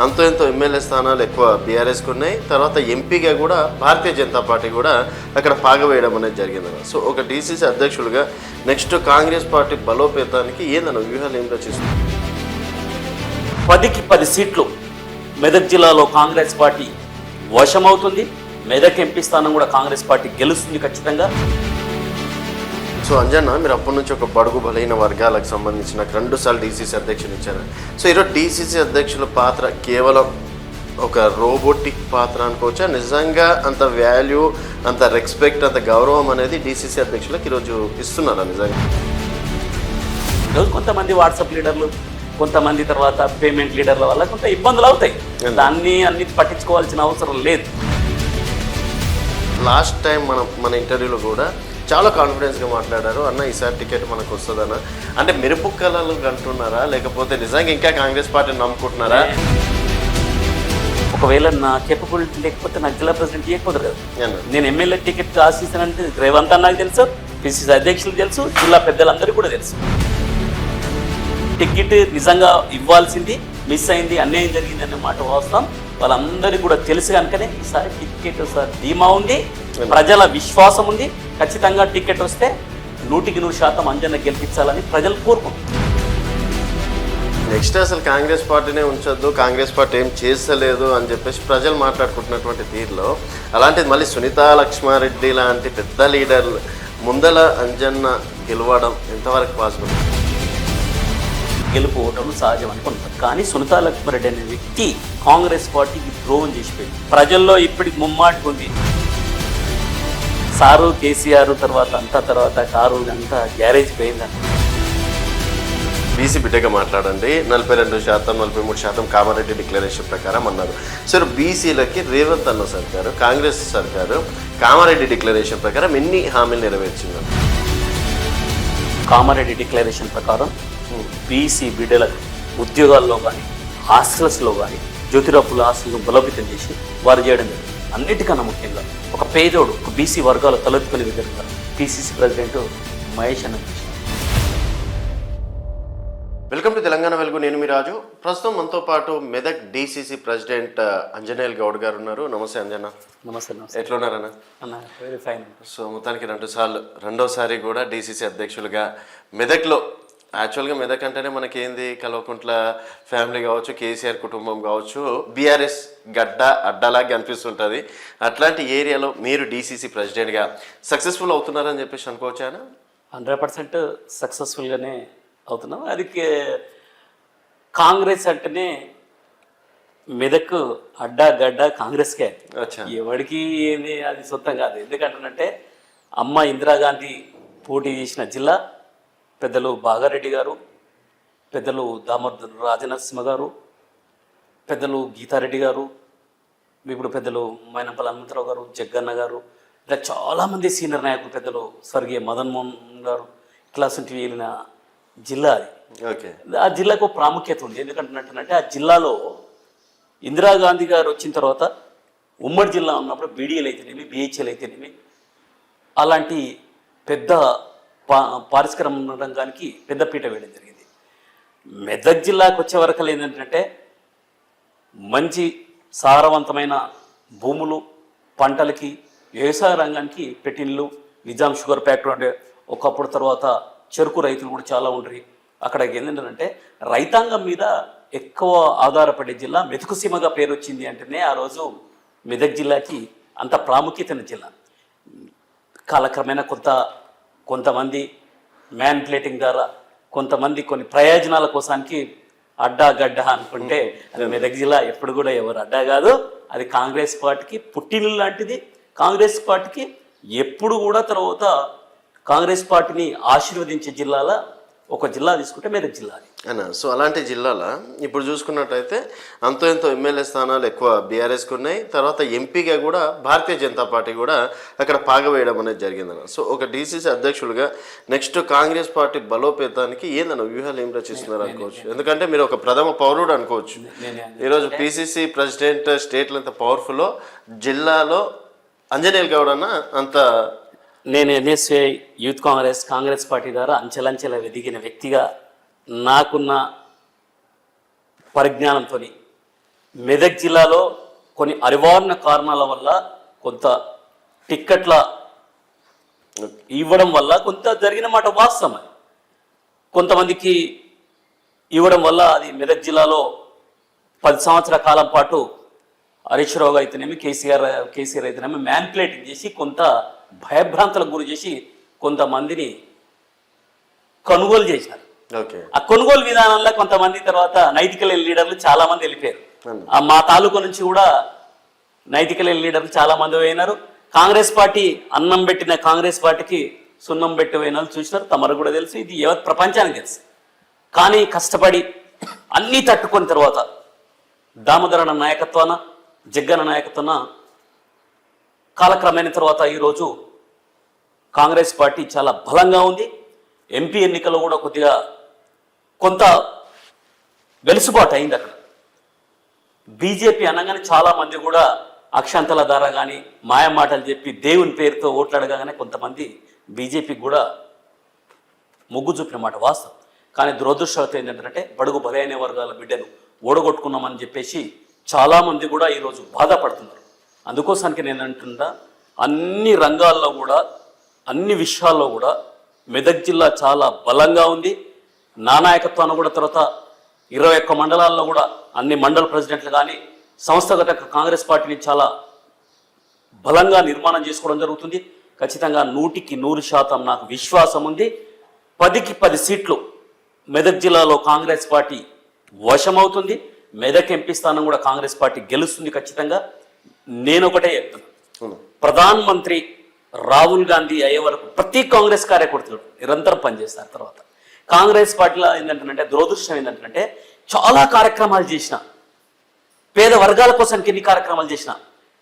అంతో ఎంతో ఎమ్మెల్యే స్థానాలు ఎక్కువ బీఆర్ఎస్కి ఉన్నాయి. తర్వాత ఎంపీగా కూడా భారతీయ జనతా పార్టీ కూడా అక్కడ పాగవేయడం అనేది జరిగిందన్న. సో ఒక డీసీసీ అధ్యక్షులుగా నెక్స్ట్ కాంగ్రెస్ పార్టీ బలోపేతానికి ఏందన్న వ్యూహాలు ఏం రచిస్తుంది? 10కి 10 సీట్లు మెదక్ జిల్లాలో కాంగ్రెస్ పార్టీ వశమవుతుంది. మెదక్ ఎంపీ స్థానం కూడా కాంగ్రెస్ పార్టీ గెలుస్తుంది ఖచ్చితంగా. సో అంజన్న, మీరు అప్పటి నుంచి ఒక బడుగు బలైన వర్గాలకు సంబంధించిన 2 సార్లు డీసీసీ అధ్యక్షులు ఇచ్చారు. సో ఈరోజు డీసీసీ అధ్యక్షుల పాత్ర కేవలం ఒక రోబోటిక్ పాత్ర అనుకోవచ్చా? నిజంగా అంత వాల్యూ, అంత రెస్పెక్ట్, అంత గౌరవం అనేది డీసీసీ అధ్యక్షులకు ఈరోజు ఇస్తున్నారా నిజంగా? ఈరోజు కొంతమంది వాట్సాప్ లీడర్లు, కొంతమంది తర్వాత పేమెంట్ లీడర్ల వల్ల కొంత ఇబ్బందులు అవుతాయి. అన్ని పట్టించుకోవాల్సిన అవసరం లేదు. లాస్ట్ టైం మన ఇంటర్వ్యూలో కూడా చాలా కాన్ఫిడెన్స్గా మాట్లాడారు. అన్న ఈసారి టికెట్ మనకు వస్తుందన్న. అంటే మెరుపు కళలు అంటున్నారా, లేకపోతే నిజంగా ఇంకా కాంగ్రెస్ పార్టీని నమ్ముకుంటున్నారా? ఒకవేళ నా కేపబిలిటీ లేకపోతే నాకు జిల్లా ప్రెసిడెంట్ ఇవ్వకపోదు కదా. నేను ఎమ్మెల్యే టికెట్ ఆశిస్తానంటే రేవంత్ అన్నకు తెలుసు, పిసిసి అధ్యక్షులకు తెలుసు, జిల్లా పెద్దలందరికీ కూడా తెలుసు. టికెట్ నిజంగా ఇవ్వాల్సింది మిస్ అయింది, అన్యాయం జరిగింది అనే మాట వాస్తవం. వాళ్ళందరికీ కూడా తెలుసు కనుకనే ఈసారి టికెట్ సార్ ధీమా ఉంది, ప్రజల విశ్వాసం ఉంది. ఖచ్చితంగా టికెట్ వస్తే 100% అంజన్న గెలిపించాలని ప్రజలు కోరుకుంటున్నారు. నెక్స్ట్ అసలు కాంగ్రెస్ పార్టీనే ఉంచొద్దు, కాంగ్రెస్ పార్టీ ఏం చేస్తలేదు అని చెప్పేసి ప్రజలు మాట్లాడుకుంటున్నటువంటి తీరులో అలాంటిది మళ్ళీ సునీతా లక్ష్మారెడ్డి లాంటి పెద్ద లీడర్లు ముందల అంజన్న గెలవడం ఎంతవరకు పాసిబుల్? గెలుపు ఓటర్లు సహజం అనుకుంటారు. కానీ సునీతా లక్ష్మారెడ్డి అనే వ్యక్తి కాంగ్రెస్ పార్టీకి ద్రోహం చేసిపోయింది. ప్రజల్లో ఇప్పటికి ముమ్మాటికి ఉంది. సారు కేసీఆర్ తర్వాత కారు అంతా గ్యారేజ్ పోయిందని. బీసీ బిడ్డగా మాట్లాడండి. 42%, 43% కామారెడ్డి డిక్లరేషన్ ప్రకారం అన్నారు. సార్ బీసీలకి రేవంత్ అన్న సర్కారు, కాంగ్రెస్ సర్కారు కామారెడ్డి డిక్లరేషన్ ప్రకారం ఎన్ని హామీలు నెరవేర్చింది? కామారెడ్డి డిక్లరేషన్ ప్రకారం బీసీ బిడ్డలకు ఉద్యోగాల్లో కానీ, హాస్టల్స్లో కానీ జ్యోతిరాపుల హాస్టల్ను బలోపేతం చేసి వారు చేయడం జరిగింది. అన్నిటికన్నా ముఖ్యంగా ఒక పేదోడు, ఒక బీసీ వర్గాలు తలెత్తుకునే విధంగా పిసిసి ప్రెసిడెంట్ మహేష్ అన్న. వెల్కమ్ టు తెలంగాణ వెలుగు. నేను మీ రాజు. ప్రస్తుతం మనతో పాటు మెదక్ డీసీసీ ప్రెసిడెంట్ అంజనేయుల్ గౌడ్ గారు ఉన్నారు. నమస్తే అంజన్న. నమస్తే. ఎట్లున్నారన్న? Very fine. సో మొత్తానికి రెండోసారి కూడా డీసీసీ అధ్యక్షులుగా మెదక్లో, యాక్చువల్గా మెదక్ అంటేనే మనకేంది కల్వకుంట్ల ఫ్యామిలీ కావచ్చు, కేసీఆర్ కుటుంబం కావచ్చు, బీఆర్ఎస్ గడ్డ అడ్డలాగా అనిపిస్తుంటుంది. అట్లాంటి ఏరియాలో మీరు డీసీసీ ప్రెసిడెంట్గా సక్సెస్ఫుల్ అవుతున్నారని చెప్పేసి అనుకోవచ్చా? 100% సక్సెస్ఫుల్గానే అవుతున్నాం. అది కాంగ్రెస్ అంటేనే మెదక్ అడ్డా గడ్డ కాంగ్రెస్కే. ఎవరికి ఏంది అది సొంతం కాదు. ఎందుకంటే అమ్మ ఇందిరాగాంధీ పోటీ చేసిన జిల్లా, పెద్దలు బాగారెడ్డి గారు, పెద్దలు దామోదర్ రాజనరసింహ గారు, పెద్దలు గీతారెడ్డి గారు, ఇప్పుడు పెద్దలు మైనంపల్లి హనుమంతరావు గారు, జగ్గన్న గారు, ఇలా చాలామంది సీనియర్ నాయకులు, పెద్దలు స్వర్గీయ మదన్ మోహన్ గారు, క్లాసుంటి వెళ్ళిన జిల్లా అది. ఓకే. ఆ జిల్లాకు ప్రాముఖ్యత ఉంది. ఎందుకంటే ఆ జిల్లాలో ఇందిరాగాంధీ గారు వచ్చిన తర్వాత ఉమ్మడి జిల్లా ఉన్నప్పుడు బీడీఎల్ అయితేనేమి, బిహెచ్ఎల్ అయితేనేమి అలాంటి పెద్ద పారిశ్రామిక రంగానికి పెద్దపీట వేయడం జరిగింది. మెదక్ జిల్లాకు వచ్చే వరకు ఏంటంటే మంచి సారవంతమైన భూములు, పంటలకి, వ్యవసాయ రంగానికి పెట్టినలు, నిజాం షుగర్ ఫ్యాక్టరీ అంటే ఒకప్పుడు, తర్వాత చెరుకు రైతులు కూడా చాలా ఉండరు. అక్కడికి ఏంటంటే రైతాంగం మీద ఎక్కువ ఆధారపడే జిల్లా మెతుకుసీమగా పేరు వచ్చింది. అంటేనే ఆ రోజు మెదక్ జిల్లాకి అంత ప్రాముఖ్యత జిల్లా. కాలక్రమేణా కొంతమంది మ్యాన్ప్లేటింగ్ ద్వారా కొంతమంది కొన్ని ప్రయోజనాల కోసానికి అడ్డా గడ్డ అనుకుంటే అది మెదక్ జిల్లా ఎప్పుడు కూడా ఎవరు అడ్డా కాదు. అది కాంగ్రెస్ పార్టీకి పుట్టిల్లు లాంటిది. కాంగ్రెస్ పార్టీకి ఎప్పుడు కూడా తర్వాత కాంగ్రెస్ పార్టీని ఆశీర్వదించే జిల్లాల ఒక జిల్లా తీసుకుంటే మెదక్ జిల్లా అన్న. సో అలాంటి జిల్లాల ఇప్పుడు చూసుకున్నట్టయితే అంతో ఎంతో ఎమ్మెల్యే స్థానాలు ఎక్కువ బీఆర్ఎస్కి ఉన్నాయి. తర్వాత ఎంపీగా కూడా భారతీయ జనతా పార్టీ కూడా అక్కడ పాగవేయడం అనేది జరిగిందన్న. సో ఒక డీసీసీ అధ్యక్షులుగా నెక్స్ట్ కాంగ్రెస్ పార్టీ బలోపేతానికి ఏందన్న వ్యూహాలు ఏం రచిస్తున్నారు అనుకోవచ్చు? ఎందుకంటే మీరు ఒక ప్రథమ పౌరుడు అనుకోవచ్చు. ఈరోజు పిసిసి ప్రెసిడెంట్ స్టేట్లో ఎంత పవర్ఫుల్లో జిల్లాలో అంజనేయుల్ గౌడ్ అన్న అంత. నేను ఎన్ఎస్ఏ యూత్ కాంగ్రెస్ పార్టీ ద్వారా అంచెలంచెల ఎదిగిన వ్యక్తిగా నాకున్న పరిజ్ఞానంతో మెదక్ జిల్లాలో కొన్ని అనివార్య కారణాల వల్ల కొంత టిక్కెట్ల ఇవ్వడం వల్ల కొంత జరిగిన మాట వాస్తవం. కొంతమందికి ఇవ్వడం వల్ల అది మెదక్ జిల్లాలో 10 సంవత్సరాల కాలం పాటు హరీష్ రావు అయితేనేమి కేసీఆర్ అయితేనేమి మ్యాన్పులేటింగ్ చేసి కొంత భయభ్రాంతులకు గురి చేసి కొంతమందిని కొనుగోలు చేశారు. ఆ కొనుగోలు విధానంలో కొంతమంది తర్వాత నైతిక లీడర్లు చాలా మంది వెళ్ళిపోయారు. మా తాలూకా నుంచి కూడా నైతిక లీడర్లు చాలా మంది పోయినారు. కాంగ్రెస్ పార్టీ అన్నం పెట్టిన కాంగ్రెస్ పార్టీకి సున్నం పెట్టి పోయిన చూసినారు. తమరు కూడా తెలుసు, ఇది యావత్ ప్రపంచానికి తెలుసు. కానీ కష్టపడి అన్నీ తట్టుకున్న తర్వాత దామోదరణ నాయకత్వాన, జగ్గన్న నాయకత్వాన కాలక్రమైన తర్వాత ఈరోజు కాంగ్రెస్ పార్టీ చాలా బలంగా ఉంది. ఎంపీ ఎన్నికల్లో కూడా కొద్దిగా కొంత వెలుసుబాటు అయింది. అక్కడ బీజేపీ అనగానే చాలా మంది కూడా అక్షంతల ద్వారా కానీ మాయ మాటలు చెప్పి దేవుని పేరుతో ఓట్లాడగానే కొంతమంది బీజేపీకి కూడా మొగ్గు చూపిన మాట వాస్తవం. కానీ దురదృష్టవతం ఏంటంటే బడుగు బలైన వర్గాల బిడ్డను ఓడగొట్టుకున్నామని చెప్పేసి చాలామంది కూడా ఈరోజు బాధపడుతున్నారు. అందుకోసానికి నేను అంటున్నా, అన్ని రంగాల్లో కూడా అన్ని విషయాల్లో కూడా మెదక్ జిల్లా చాలా బలంగా ఉంది. నా నాయకత్వాన్ని కూడా తర్వాత 21 మండలాల్లో కూడా అన్ని మండల ప్రెసిడెంట్లు కానీ సంస్థగత కాంగ్రెస్ పార్టీని చాలా బలంగా నిర్మాణం చేసుకోవడం జరుగుతుంది. ఖచ్చితంగా 100% నాకు విశ్వాసం ఉంది. 10కి 10 సీట్లు మెదక్ జిల్లాలో కాంగ్రెస్ పార్టీ వశమవుతుంది. మెదక్ ఎంపీ స్థానం కూడా కాంగ్రెస్ పార్టీ గెలుస్తుంది ఖచ్చితంగా. నేను ఒకటే చెప్తున్నా, ప్రధాన మంత్రి రాహుల్ గాంధీ అయ్యే వరకు ప్రతి కాంగ్రెస్ కార్యకర్తలు నిరంతరం పనిచేస్తారు. తర్వాత కాంగ్రెస్ పార్టీలో ఏంటంటే దురదృష్టం ఏంటంటే చాలా కార్యక్రమాలు చేసిన, పేద వర్గాల కోసం ఎన్ని కార్యక్రమాలు చేసిన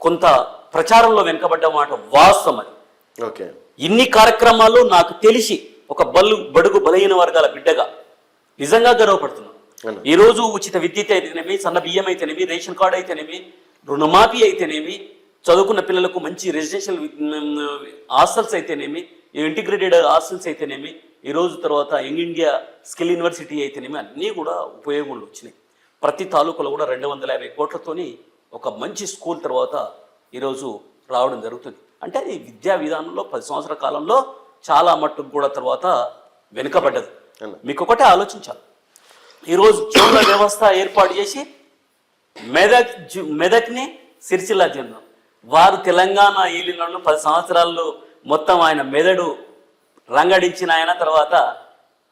కొంత ప్రచారంలో వెనుకబడ్డ మాట వాస్తవం. అది ఇన్ని కార్యక్రమాలు నాకు తెలిసి ఒక బడుగు బలహీన వర్గాల బిడ్డగా నిజంగా గర్వపడుతున్నాను. ఈరోజు ఉచిత విద్యుత్ అయితేనేమి, సన్న బియ్యం అయితేనేమి, రేషన్ కార్డు అయితేనేమి, రుణమాఫీ అయితేనేమి, చదువుకున్న పిల్లలకు మంచి రెసిడెన్షియల్ హాస్టల్స్ అయితేనేమి, ఇంటిగ్రేటెడ్ హాస్టల్స్ అయితేనేమి, ఈరోజు తర్వాత యంగ్ ఇండియా స్కిల్ యూనివర్సిటీ అయితేనేమి అన్నీ కూడా ఉపయోగంలో వచ్చినాయి. ప్రతి తాలూకాలో కూడా 250 కోట్లతోని ఒక మంచి స్కూల్ తర్వాత ఈరోజు రావడం జరుగుతుంది. అంటే అది విద్యా విధానంలో 10 సంవత్సరాల కాలంలో చాలా మట్టుకు కూడా తర్వాత వెనుకబడ్డది. మీకు ఒకటే ఆలోచించాలి, ఈరోజు జోన్ల వ్యవస్థ ఏర్పాటు చేసి మెదక్ని సిరిసిల్ల జిల్లా వారు తెలంగాణ ఏలినలో 10 సంవత్సరాల్లో మొత్తం ఆయన మెదడు రంగడించిన ఆయన తర్వాత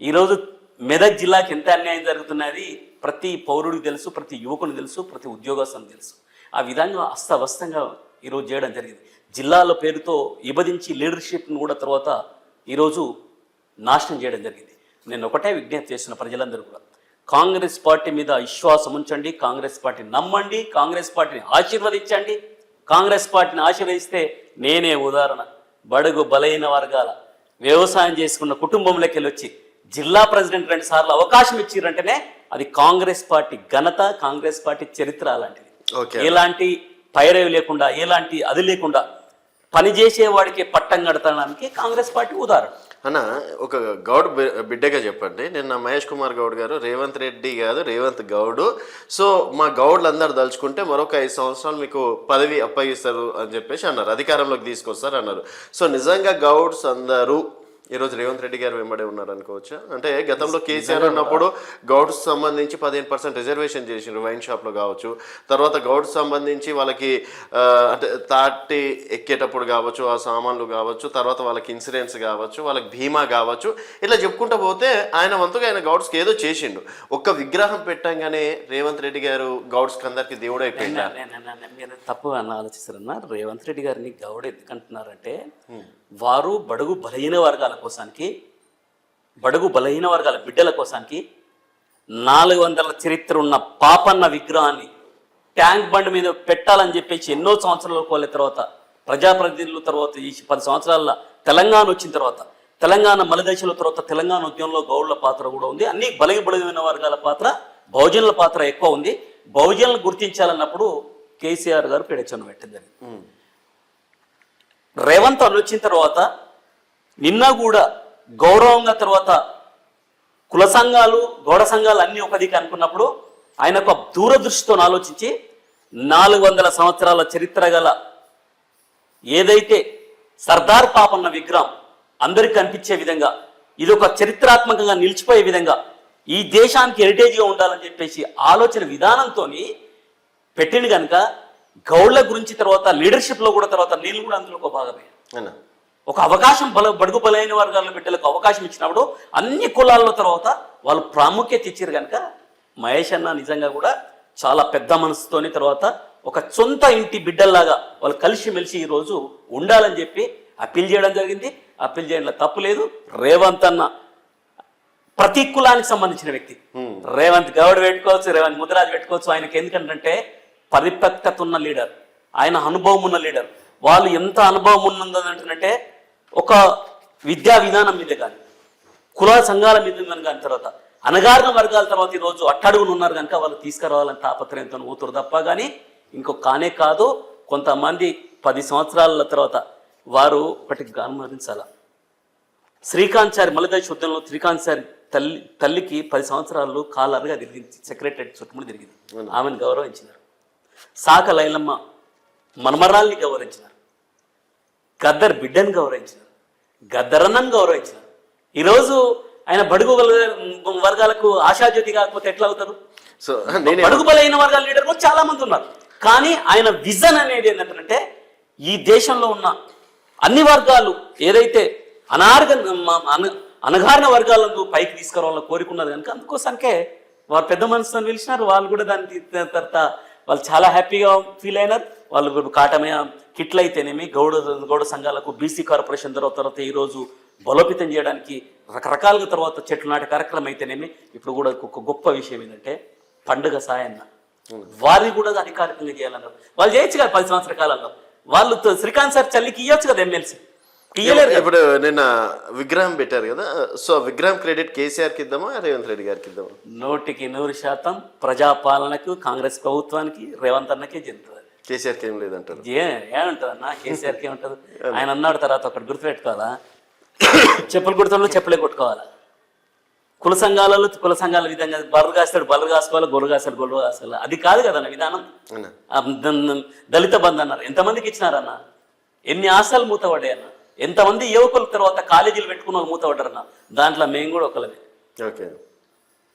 ఈరోజు మెదక్ జిల్లాకి ఎంత అన్యాయం జరుగుతున్నది ప్రతి పౌరుడికి తెలుసు, ప్రతి యువకునికి తెలుసు, ప్రతి ఉద్యోగస్తునికి తెలుసు. ఆ విధంగా అస్తవ్యస్తంగా ఈరోజు చేయడం జరిగింది. జిల్లాల పేరుతో విభజించి లీడర్షిప్ను కూడా తర్వాత ఈరోజు నాశనం చేయడం జరిగింది. నేను ఒకటే విజ్ఞప్తి చేస్తున్న ప్రజలందరూ కూడా కాంగ్రెస్ పార్టీ మీద విశ్వాసం ఉంచండి, కాంగ్రెస్ పార్టీని నమ్మండి, కాంగ్రెస్ పార్టీని ఆశీర్వదించండి. కాంగ్రెస్ పార్టీని ఆశీర్వదిస్తే నేనే ఉదాహరణ, బడుగు బలైన వర్గాల వ్యవసాయం చేసుకున్న కుటుంబంలోకి వెళ్ళి వచ్చి జిల్లా ప్రెసిడెంట్ 2 సార్లు అవకాశం ఇచ్చిరంటేనే అది కాంగ్రెస్ పార్టీ ఘనత, కాంగ్రెస్ పార్టీ చరిత్ర అలాంటిది. ఎలాంటి పైరవి లేకుండా, ఎలాంటి అది లేకుండా పనిచేసే వాడికి పట్టం కడతానికి కాంగ్రెస్ పార్టీ ఉదాహరణ. అన్న ఒక గౌడ్ బిడ్డగా చెప్పండి, నిన్న మహేష్ కుమార్ గౌడ్ గారు రేవంత్ రెడ్డి కాదు రేవంత్ గౌడ్, సో మా గౌడ్లు అందరు దలుచుకుంటే మరొక 5 సంవత్సరాలు మీకు పదవి అప్పగిస్తారు అని చెప్పేసి అన్నారు, అధికారంలోకి తీసుకొస్తారు అన్నారు. సో నిజంగా గౌడ్స్ అందరూ ఈరోజు రేవంత్ రెడ్డి గారు వెంబడే ఉన్నారు అనుకోవచ్చా? అంటే గతంలో కేసీఆర్ ఉన్నప్పుడు గౌడ్స్ సంబంధించి 15% రిజర్వేషన్ చేసిండ్రు వైన్ షాప్లో కావచ్చు, తర్వాత గౌడ్స్ సంబంధించి వాళ్ళకి అంటే తాటి ఎక్కేటప్పుడు కావచ్చు, ఆ సామాన్లు కావచ్చు, తర్వాత వాళ్ళకి ఇన్సూరెన్స్ కావచ్చు, వాళ్ళకి బీమా కావచ్చు, ఇట్లా చెప్పుకుంటూ పోతే ఆయన వంతుగా ఆయన గౌడ్స్కి ఏదో చేసిండు. ఒక్క విగ్రహం పెట్టంగానే రేవంత్ రెడ్డి గారు గౌడ్స్కి అందరికి దేవుడు అయిపోయిందా? మీరు తప్పు అని ఆలోచిస్తారన్నా. రేవంత్ రెడ్డి గారిని గౌడ్ ఎందుకంటున్నారంటే వారు బడుగు బలహీన వర్గాల కోసానికి, బడుగు బలహీన వర్గాల బిడ్డల కోసానికి 400 చరిత్ర ఉన్న పాపన్న విగ్రహాన్ని ట్యాంక్ బండ్ మీద పెట్టాలని చెప్పేసి ఎన్నో సంవత్సరాల కోలే తర్వాత ప్రజాప్రతినిధుల తర్వాత ఈ 10 సంవత్సరాల తెలంగాణ వచ్చిన తర్వాత తెలంగాణ మలదశల తర్వాత తెలంగాణ ఉద్యమంలో గౌడ్ల పాత్ర కూడా ఉంది. అన్ని బలహీన వర్గాల పాత్ర, బహుజనుల పాత్ర ఎక్కువ ఉంది. బహుజనులు గుర్తించాలన్నప్పుడు కేసీఆర్ గారు పెడచను పెట్టింది. రేవంత్ వచ్చిన తర్వాత నిన్న కూడా గౌరవంగా తర్వాత కుల సంఘాలు, గౌడ సంఘాలు అన్నీ ఒక దిక్కు అనుకున్నప్పుడు ఆయన ఒక దూరదృష్టితో ఆలోచించి 400 సంవత్సరాల చరిత్ర గల ఏదైతే సర్దార్ పాపన్న విగ్రహం అందరికి కనిపించే విధంగా ఇది ఒక చరిత్రాత్మకంగా నిలిచిపోయే విధంగా ఈ దేశానికి హెరిటేజ్గా ఉండాలని చెప్పేసి ఆలోచన విధానంతో పెట్టింది కనుక గౌడ్ల గురించి తర్వాత లీడర్షిప్లో కూడా తర్వాత నీళ్ళు కూడా అందులో ఒక భాగమే. ఒక అవకాశం బడుగు బలైన వర్గాల బిడ్డలకు అవకాశం ఇచ్చినప్పుడు అన్ని కులాల తర్వాత వాళ్ళు ప్రాముఖ్యత ఇచ్చారు కనుక మహేష్ అన్న నిజంగా కూడా చాలా పెద్ద మనసుతోని తర్వాత ఒక సొంత ఇంటి బిడ్డల్లాగా వాళ్ళు కలిసిమెలిసి ఈరోజు ఉండాలని చెప్పి అప్పీల్ చేయడం జరిగింది. అప్పీల్ చేయడంలో తప్పు లేదు. రేవంత్ అన్న ప్రతి కులానికి సంబంధించిన వ్యక్తి. రేవంత్ గౌడ్ పెట్టుకోవచ్చు, రేవంత్ ముదిరాజు పెట్టుకోవచ్చు. ఆయనకి ఎందుకంటే పరిపక్వత ఉన్న లీడర్, ఆయన అనుభవం ఉన్న లీడర్. వాళ్ళు ఎంత అనుభవం ఉన్నదంటే ఒక విద్యా విధానం మీద కానీ కుల సంఘాల మీద కానీ తర్వాత అనగారిన వర్గాల తర్వాత ఈరోజు అట్టడుగులు ఉన్నారు కనుక వాళ్ళు తీసుకురావాలని తాపత్రయంతో ఊతురు తప్ప కానీ ఇంకో కానే కాదు. కొంతమంది 10 సంవత్సరాల తర్వాత వారు ఒకటి గమనించాల. శ్రీకాంత్ సారి మలదశ యుద్ధంలో శ్రీకాంత్ సారి తల్లికి 10 సంవత్సరాలు కాలర్గా తిరిగింది, సెక్రటరీ చుట్టుముడి తిరిగింది. ఆమెను గౌరవించినారు. సాక లైలమ్మ మన్మరాల్ని గౌరవించినారు. గద్దర్ బిడ్డను గౌరవించినారు. గద్దరన్నను గౌరవించినారు. ఈరోజు ఆయన బడుగు వర్గాలకు ఆశాజ్యోతి కాకపోతే ఎట్లా అవుతారు? సో బడుగు బలైన వర్గాల లీడర్లు చాలా మంది ఉన్నారు. కానీ ఆయన విజన్ అనేది ఏంటంటే ఈ దేశంలో ఉన్న అన్ని వర్గాలు ఏదైతే అనగారిన వర్గాలను పైకి తీసుకురావాలని కోరుకున్నది కనుక అందుకోసానికే వారు పెద్ద మనసుతో పిలిచినారు. వాళ్ళు కూడా దాన్ని తర్వాత వాళ్ళు చాలా హ్యాపీగా ఫీల్ అయినారు. వాళ్ళు కాటమయ కిట్లు అయితేనేమి గౌడ సంఘాలకు బీసీ కార్పొరేషన్ తర్వాత ఈరోజు బలోపేతం చేయడానికి రకరకాలుగా తర్వాత చెట్లు నాటే కార్యక్రమం అయితేనేమి ఇప్పుడు కూడా ఒక గొప్ప విషయం ఏంటంటే పండుగ సాయన్న వారిని కూడా అధికారికంగా చేయాలన్నారు. వాళ్ళు చేయొచ్చు కదా 10 సంవత్సరాల కాలంలో. వాళ్ళు శ్రీకాంత్ సార్ చల్లికి ఇవ్వచ్చు కదా ఎమ్మెల్సీ. ఇప్పుడు నిన్న విగ్రహం పెట్టారు కదా, సో విగ్రహం క్రెడిట్ కేసీఆర్కి ఇద్దామా రేవంత్ రెడ్డి గారికి ఇద్దామా? 100% ప్రజాపాలనకు కాంగ్రెస్ ప్రభుత్వానికి రేవంత్ అన్నకే చెందుతుంది. కేసీఆర్కి ఏం లేదంటారు. ఏమంటుంది అన్న, కేసీఆర్కి ఏముంటుంది? ఆయన అన్నాడు తర్వాత ఒకటి గుర్తుపెట్టుకోవాలా, చెప్పులు కుడుతున్న చెప్పులే కొట్టుకోవాలా. కుల సంఘాల విధంగా బర్రెలు కాస్తాడు బర్రెలు కాసుకోవాలి, గొర్రెలు కాస్తాడు గొర్రెలు కాసుకోవాలి. అది కాదు కదన్న విధానం. దళిత బంధు అన్నారు, ఎంతమందికి ఇచ్చినారన్న? ఎన్ని ఆశలు మూతపడ్డాయి అన్న? ఎంతమంది యువకుల తర్వాత కాలేజీలు పెట్టుకున్న మూతపడ్డారన్న? దాంట్లో మేము కూడా ఒకళ్ళమే. ఓకే,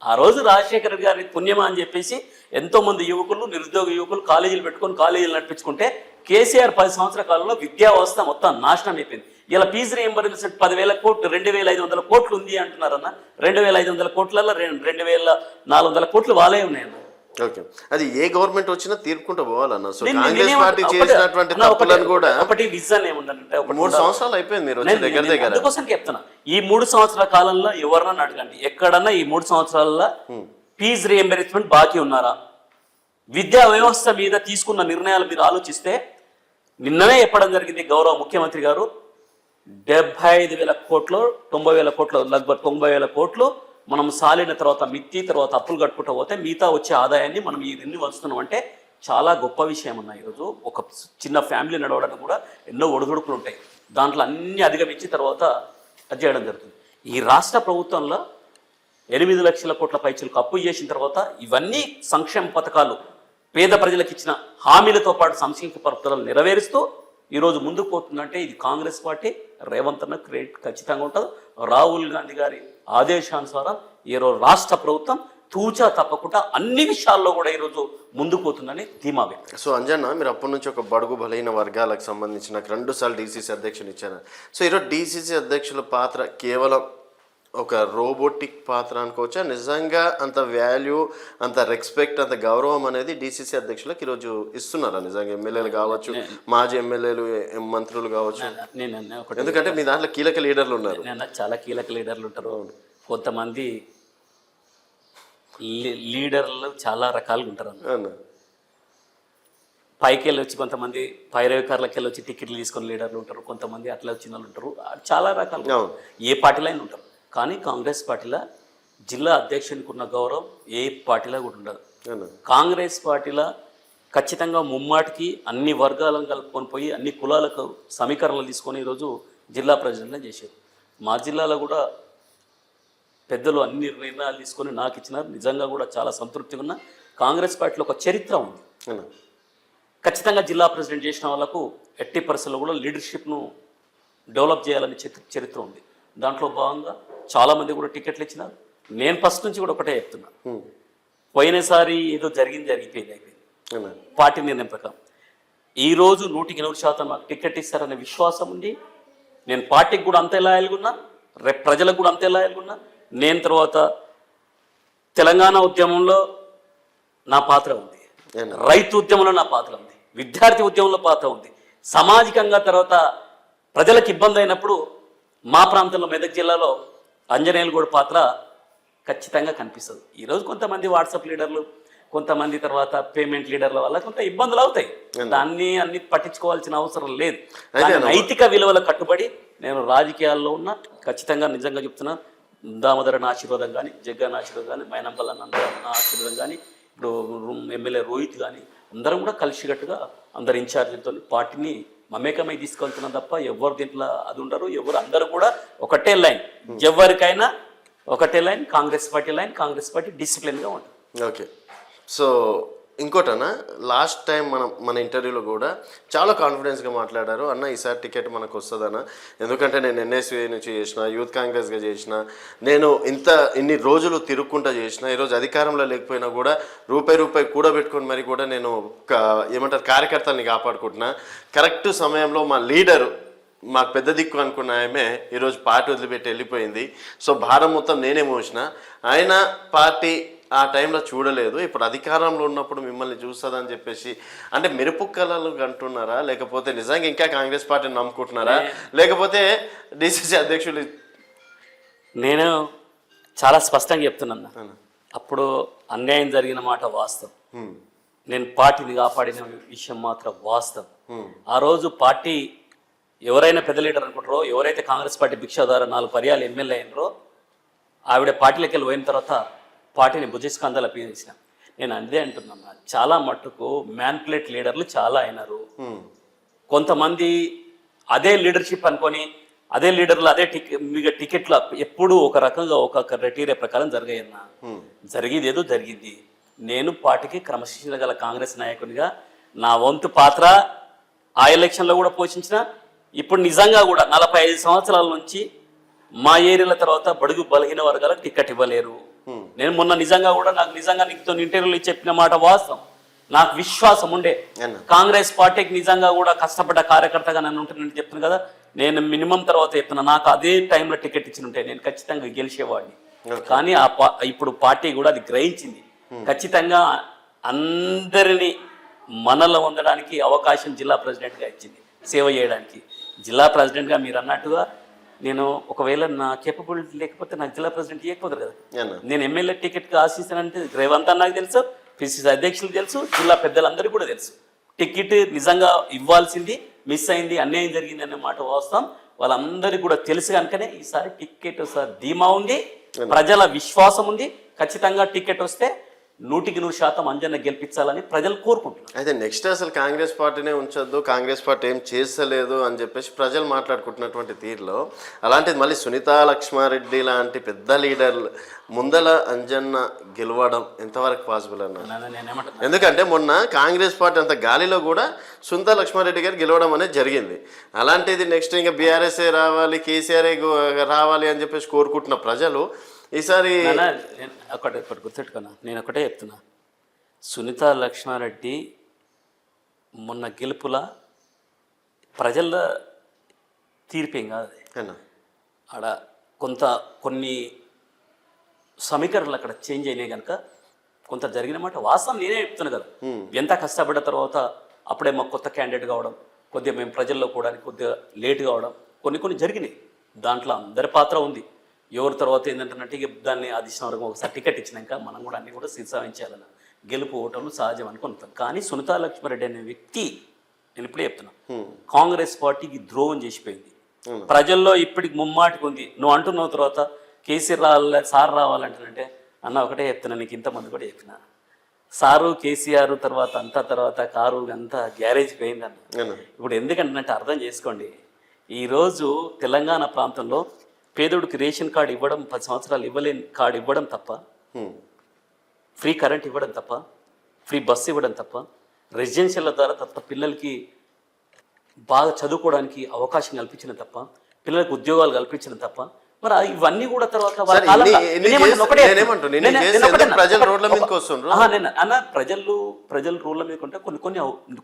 ఆ రోజు రాజశేఖర గారి పుణ్యమా అని చెప్పేసి ఎంతో మంది యువకులు, నిరుద్యోగ యువకులు కాలేజీలు పెట్టుకొని కాలేజీలు నడిపించుకుంటే కేసీఆర్ 10 సంవత్సరాల కాలంలో విద్యా వ్యవస్థ మొత్తం నాశనం అయిపోయింది. ఇలా ఫీజు రీయింబర్స్మెంట్ 10,000 కోట్లు 2,500 కోట్లు ఉంది అంటున్నారన్న. 2,500 కోట్లలో 2,400 కోట్లు వాళ్ళే ఉన్నాయన్న. ఓకే, అది ఏ గవర్నమెంట్ వచ్చినా తీర్పుకుంటూ పోవాలన్న. సో కాంగ్రెస్ పార్టీ చేసినటువంటి తప్పులను కూడా ఒకటి విజన్ ఏముందంటే 3 సంవత్సరాలు అయిపోయింది మీరు దగ్గర. అందుకోసం చెప్తున్నా, ఈ 3 సంవత్సరాల కాలంలో ఎవరన్నా అడగండి, ఎక్కడన్నా ఈ 3 సంవత్సరాల్లో ఫీజు రీయింబర్స్మెంట్ బాకీ ఉన్నారా? విద్యా వ్యవస్థ మీద తీసుకున్న నిర్ణయాలు మీరు ఆలోచిస్తే నిన్ననే చెప్పడం జరిగింది గౌరవ ముఖ్యమంత్రి గారు, 75,000 కోట్లు 90,000 కోట్లు లగ్భగ్ 90,000 కోట్లు మనం సాలిన తర్వాత మిత్తి తర్వాత అప్పులు కట్టుకుంటూ పోతే మిగతా వచ్చే ఆదాయాన్ని మనం ఈ రెండు వస్తున్నాం అంటే చాలా గొప్ప విషయం అన్న. ఈరోజు ఒక చిన్న ఫ్యామిలీ నడవడానికి కూడా ఎన్నో ఒడిదుడుకులు ఉంటాయి. దాంట్లో అన్ని అధిగమించి తర్వాత అది చేయడం జరుగుతుంది. ఈ రాష్ట్ర ప్రభుత్వంలో 8 లక్షల కోట్ల పైచలకు అప్పు చేసిన తర్వాత ఇవన్నీ సంక్షేమ పథకాలు పేద ప్రజలకు ఇచ్చిన హామీలతో పాటు సంక్షేమ పథకాలు నెరవేరుస్తూ ఈరోజు ముందుకు పోతుందంటే ఇది కాంగ్రెస్ పార్టీ, రేవంత్ అన్న క్రెడిట్ ఖచ్చితంగా ఉంటుంది. రాహుల్ గాంధీ గారి ఆదేశానుసారం ఈరోజు రాష్ట్ర ప్రభుత్వం తూచా తప్పకుండా అన్ని విషయాల్లో కూడా ఈరోజు ముందుకు పోతుందని ధీమా వ్యక్తం. సో అంజన్న, మీరు అప్పటి నుంచి ఒక బడుగు బలైన వర్గాలకు సంబంధించి నాకు 2 సార్లు డీసీసీ అధ్యక్షుని ఇచ్చాను. సో ఈరోజు డీసీసీ అధ్యక్షుల పాత్ర కేవలం ఒక రోబోటిక్ పాత్ర అనుకోవచ్చా? నిజంగా అంత వాల్యూ, అంత రెస్పెక్ట్, అంత గౌరవం అనేది డీసీసీ అధ్యక్షులకు ఈరోజు ఇస్తున్నారా నిజంగా? ఎమ్మెల్యేలు కావచ్చు, మాజీ ఎమ్మెల్యేలు, మంత్రులు కావచ్చు. ఎందుకంటే మీ దాంట్లో కీలక లీడర్లు ఉన్నారు. చాలా కీలక లీడర్లు ఉంటారు. కొంతమంది లీడర్లు చాలా రకాలుగా ఉంటారు అన్న. పైకి వెళ్ళి వచ్చి కొంతమంది పైరవికారులకి వెళ్ళి వచ్చి టికెట్లు తీసుకొని లీడర్లు ఉంటారు. కొంతమంది అట్లా వచ్చిన వాళ్ళు ఉంటారు. చాలా రకాలు ఏ పార్టీలో అయినా ఉంటారు. కానీ కాంగ్రెస్ పార్టీలో జిల్లా అధ్యక్షునికి ఉన్న గౌరవం ఏ పార్టీలో కూడా ఉండదు. కాంగ్రెస్ పార్టీలో ఖచ్చితంగా ముమ్మాటికి అన్ని వర్గాలను కలుపుకొని పోయి అన్ని కులాలకు సమీకరణలు తీసుకొని ఈరోజు జిల్లా ప్రెసిడెంట్గా చేశారు. మా జిల్లాలో కూడా పెద్దలు అన్ని నిర్ణయాలు తీసుకొని నాకు ఇచ్చినారు. నిజంగా కూడా చాలా సంతృప్తిగా ఉన్న. కాంగ్రెస్ పార్టీలో ఒక చరిత్ర ఉంది. ఖచ్చితంగా జిల్లా ప్రెసిడెంట్ చేసిన వాళ్ళకు ఎట్టి పరిస్థితుల్లో కూడా లీడర్షిప్ను డెవలప్ చేయాలని చరిత్ర ఉంది. దాంట్లో భాగంగా చాలామంది కూడా టికెట్లు ఇచ్చినారు. నేను ఫస్ట్ నుంచి కూడా ఒకటే చెప్తున్నా, పోయినసారి ఏదో అయిపోయింది పార్టీ నిర్ణయం ప్రకారం. ఈరోజు 100% నాకు టికెట్ ఇస్తారనే విశ్వాసం ఉంది. నేను పార్టీకి కూడా అంతే లాయల్గా ఉన్నా, రేపు ప్రజలకు కూడా అంతే లాయల్గా ఉన్నా. నేను తర్వాత తెలంగాణ ఉద్యమంలో నా పాత్ర ఉంది, రైతు ఉద్యమంలో నా పాత్ర ఉంది, విద్యార్థి ఉద్యమంలో పాత్ర ఉంది. సామాజికంగా తర్వాత ప్రజలకు ఇబ్బంది అయినప్పుడు మా ప్రాంతంలో మెదక్ జిల్లాలో ఆంజనేయులు కూడా పాత్ర ఖచ్చితంగా కనిపిస్తుంది. ఈరోజు కొంతమంది వాట్సాప్ లీడర్లు, కొంతమంది తర్వాత పేమెంట్ లీడర్ల వల్ల కొంత ఇబ్బందులు అవుతాయి. దాన్ని అన్ని పట్టించుకోవాల్సిన అవసరం లేదు. నైతిక విలువల కట్టుబడి నేను రాజకీయాల్లో ఉన్న ఖచ్చితంగా నిజంగా చెప్తున్నా, దామోదర నా ఆశీర్వాదం కానీ, జగ్గన్న ఆశీర్వాదం కానీ, మైనంపల్ల నా ఆశీర్వాదం కానీ, ఇప్పుడు ఎమ్మెల్యే రోహిత్ కానీ అందరం కూడా కలిసికట్టుగా అందరు ఇన్ఛార్జీలతో పార్టీని మమేకమై తీసుకెళ్తున్నాం తప్ప ఎవరు దీంట్లో అది ఉండరు. ఎవరు అందరూ కూడా ఒకటే లైన్, ఎవరికైనా ఒకటే line, Congress party line. Congress party డిసిప్లిన్గా ఉంటుంది. ఓకే. సో ఇంకోటన్నా, లాస్ట్ టైం మన ఇంటర్వ్యూలో కూడా చాలా కాన్ఫిడెన్స్గా మాట్లాడారు. అన్న ఈసారి టికెట్ మనకు వస్తుందన్న, ఎందుకంటే నేను ఎన్ఎస్వీ నుంచి చేసిన, యూత్ కాంగ్రెస్గా చేసిన, నేను ఇన్ని రోజులు తిరుక్కుంటా చేసిన, ఈరోజు అధికారంలో లేకపోయినా కూడా రూపాయి కూడబెట్టుకొని మరి కూడా నేను ఏమంటారు కార్యకర్తల్ని కాపాడుకుంటున్నా. కరెక్ట్ సమయంలో మా లీడరు, మాకు పెద్ద దిక్కు అనుకున్న ఆమె ఈరోజు పార్టీ వదిలిపెట్టి వెళ్ళిపోయింది. సో భారం మొత్తం నేనే మోసిన. ఆయన పార్టీ ఆ టైంలో చూడలేదు, ఇప్పుడు అధికారంలో ఉన్నప్పుడు మిమ్మల్ని చూస్తుందని చెప్పేసి అంటే మెరుపు కళలు అంటున్నారా, లేకపోతే నిజంగా ఇంకా కాంగ్రెస్ పార్టీని నమ్ముకుంటున్నారా, లేకపోతే డిసిసి అధ్యక్షులు? నేను చాలా స్పష్టంగా చెప్తున్నా, అప్పుడు అన్యాయం జరిగిన మాట వాస్తవం. నేను పార్టీని కాపాడిన విషయం మాత్రం వాస్తవం. ఆ రోజు పార్టీ ఎవరైనా పెద్ద లీడర్ అనుకుంటారో, ఎవరైతే కాంగ్రెస్ పార్టీ భిక్షాదార 4 పర్యాలు ఎమ్మెల్యే అయినరో, ఆవిడ పార్టీలోకి వెళ్ళి పోయిన తర్వాత పార్టీని భుజస్కంధాలు అప్పగించిన. నేను అదే అంటున్నా, చాలా మట్టుకు మ్యాన్పులేట్ లీడర్లు చాలా అయినారు. కొంతమంది అదే లీడర్షిప్ అనుకొని అదే లీడర్లు అదే టికెట్లు ఎప్పుడు ఒక రకంగా ఒక క్రైటీరియా ప్రకారం జరిగాయన్నా. జరిగేది ఏదో జరిగింది. నేను పార్టీకి క్రమశిక్షణ గల కాంగ్రెస్ నాయకునిగా నా వంతు పాత్ర ఆ ఎలక్షన్లో కూడా పోషించిన. ఇప్పుడు నిజంగా కూడా 45 సంవత్సరాల నుంచి మా ఏరియాల తర్వాత బడుగు బలహీన వర్గాలకు టికెట్ ఇవ్వలేరు. నేను మొన్న నిజంగా కూడా నీతో ఇంటర్వ్యూలో చెప్పిన మాట వాస్తవం. నాకు విశ్వాసం ఉండే కాంగ్రెస్ పార్టీకి నిజంగా కూడా కష్టపడ్డ కార్యకర్తగా నన్ను ఉంటున్నాను చెప్తున్నాను కదా. నేను మినిమం తర్వాత చెప్తున్నా, నాకు అదే టైంలో టికెట్ ఇచ్చి ఉంటే నేను ఖచ్చితంగా గెలిచేవాడిని. కానీ ఇప్పుడు పార్టీ కూడా అది గ్రహించింది. ఖచ్చితంగా అందరినీ మనలో ఉండడానికి అవకాశం జిల్లా ప్రెసిడెంట్గా ఇచ్చింది, సేవ చేయడానికి. జిల్లా ప్రెసిడెంట్గా మీరు అన్నట్టుగా నేను ఒకవేళ నా కేపబిలిటీ లేకపోతే నాకు జిల్లా ప్రెసిడెంట్ ఇవ్వకపోతారు కదా. నేను ఎమ్మెల్యే టికెట్కి ఆశిస్తానంటే రేవంత్ నాకు తెలుసు, పిసిసి అధ్యక్షులకు తెలుసు, జిల్లా పెద్దలందరికీ కూడా తెలుసు. టికెట్ నిజంగా ఇవ్వాల్సింది మిస్ అయింది, అన్యాయం జరిగింది అనే మాట వాస్తవం. వాళ్ళందరికీ కూడా తెలుసు కనుకనే ఈసారి టికెట్ ధీమా ఉంది, ప్రజల విశ్వాసం ఉంది. ఖచ్చితంగా టికెట్ వస్తే 100% అంజన్న గెలిపించాలని ప్రజలు కోరుకుంటున్నారు. అయితే నెక్స్ట్ అసలు కాంగ్రెస్ పార్టీనే ఉంచొద్దు, కాంగ్రెస్ పార్టీ ఏం చేస్తలేదు అని చెప్పేసి ప్రజలు మాట్లాడుకుంటున్నటువంటి తీరులో, అలాంటిది మళ్ళీ సునీతా లక్ష్మారెడ్డి లాంటి పెద్ద లీడర్లు ముందల అంజన్న గెలవడం ఎంతవరకు పాసిబుల్ అన్న? ఎందుకంటే మొన్న కాంగ్రెస్ పార్టీ అంత గాలిలో కూడా సునీతా లక్ష్మారెడ్డి గారు గెలవడం అనేది జరిగింది. అలాంటిది నెక్స్ట్ ఇంకా బీఆర్ఎస్ఏ రావాలి, కేసీఆర్ రావాలి అని చెప్పేసి కోరుకుంటున్న ప్రజలు ఈసారి ఒకటి గుర్తెట్టుకున్నా. నేను ఒకటే చెప్తున్నా, సునీతా లక్ష్మారెడ్డి మొన్న గెలుపుల ప్రజల తీర్పేం కాదు. ఆడ కొన్ని సమీకరణలు అక్కడ చేంజ్ అయినాయి కనుక కొంత జరిగిన మాట వాస్తవం. నేనే చెప్తున్నా కదా, ఎంత కష్టపడ్డ తర్వాత అప్పుడే మాకు కొత్త క్యాండిడేట్ కావడం, కొద్దిగా మేము ప్రజల్లో కూడా కొద్దిగా లేట్ కావడం, కొన్ని జరిగినాయి. దాంట్లో అందరి పాత్ర ఉంది. ఎవరి తర్వాత ఏంటంటే దాన్ని అధిష్టాన వరకు ఒకసారి టికెట్ ఇచ్చినాక మనం కూడా అన్ని కూడా శిరసావించాలన్న. గెలుపు ఓటర్లు సహజం అనుకుంటాం. కానీ సునీతా లక్ష్మారెడ్డి అనే వ్యక్తి, నేను ఇప్పుడే చెప్తున్నా, కాంగ్రెస్ పార్టీకి ద్రోహం చేసిపోయింది. ప్రజల్లో ఇప్పటికి ముమ్మాటికి ఉంది. నువ్వు అంటున్నావు తర్వాత కేసీఆర్ సార్ రావాలంటే అన్న ఒకటే చెప్తున్నా, నీకు ఇంతమంది కూడా చెప్పిన సారు కేసీఆర్ తర్వాత కారు అంతా గ్యారేజ్ పోయిందన్న. ఇప్పుడు ఎందుకంటే అర్థం చేసుకోండి, ఈరోజు తెలంగాణ ప్రాంతంలో పేదోడికి రేషన్ కార్డు ఇవ్వడం, 10 సంవత్సరాలు ఇవ్వలేని కార్డు ఇవ్వడం తప్ప, ఫ్రీ కరెంట్ ఇవ్వడం తప్ప, ఫ్రీ బస్సు ఇవ్వడం తప్ప, రెసిడెన్షియల్ ద్వారా తర్వాత పిల్లలకి బాగా చదువుకోవడానికి అవకాశం కల్పించిన తప్ప, పిల్లలకు ఉద్యోగాలు కల్పించిన తప్ప, మరి ఇవన్నీ కూడా తర్వాత వాళ్ళ సరే, కాలంలో- ఇన్ని నేనేమంటాను ఒకటే- చేసి- నేనేమంటాను, ఇన్ని నేను- చేసి నేను ఒకటే ఎందుకు ప్రజలు రోడ్ల మీదకి వస్తుండ్రు? నేను అన్న ప్రజలు రోడ్ల మీద ఉంటే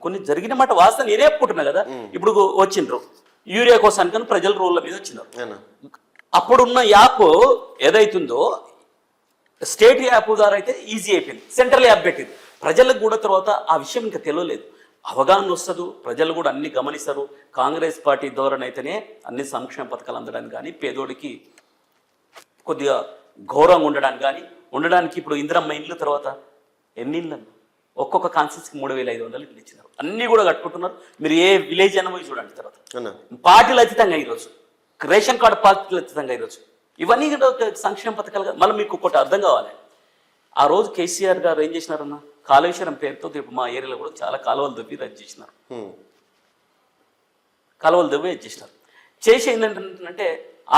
కొన్ని జరిగిన మాట వాస్తవం నేనే ఒప్పుకుంటున్నా కదా. ఇప్పుడు వచ్చిండ్రు యూరియా కోసానికి ప్రజలు రోడ్ల మీద వచ్చినారు. అవునా? అప్పుడున్న యాప్ ఏదైతుందో స్టేట్ యాప్ ద్వారా అయితే ఈజీ అయిపోయింది, సెంట్రల్ యాప్ పెట్టింది. ప్రజలకు కూడా తర్వాత ఆ విషయం ఇంకా తెలియలేదు, అవగాహన వస్తుంది, ప్రజలు కూడా అన్ని గమనిస్తారు. కాంగ్రెస్ పార్టీ ద్వారానైతేనే అన్ని సంక్షేమ పథకాలు అందడానికి కానీ, పేదోడికి కొద్దిగా గౌరవంగా ఉండడానికి ఇప్పుడు ఇందిరమ్మ ఇండ్లు తర్వాత ఎన్ని ఇళ్ళు అన్న ఒక్కొక్క కాన్స్టిట్యూన్సీకి 3,500 ఇళ్ళు ఇచ్చినారు. అన్నీ కూడా కట్టుకుంటున్నారు. మీరు ఏ విలేజ్ అయినా పోయి చూడండి. తర్వాత అవునా? పార్టీలు అతీతంగా ఈరోజు రేషన్ కార్డు పార్టీలు అతీతంగా ఈరోజు ఇవన్నీ కూడా సంక్షేమ పథకాలుగా. మళ్ళీ మీకు ఒకటి అర్థం కావాలి, ఆ రోజు కేసీఆర్ గారు ఏం చేసినారన్న, కాళేశ్వరం పేరుతో ఇప్పుడు మా ఏరియాలో కూడా చాలా కాలువలు దవ్వి రద్దు చేసినారు. కాలువలు దవ్వి రద్దు చేసినారు. చేసి ఏంటంటే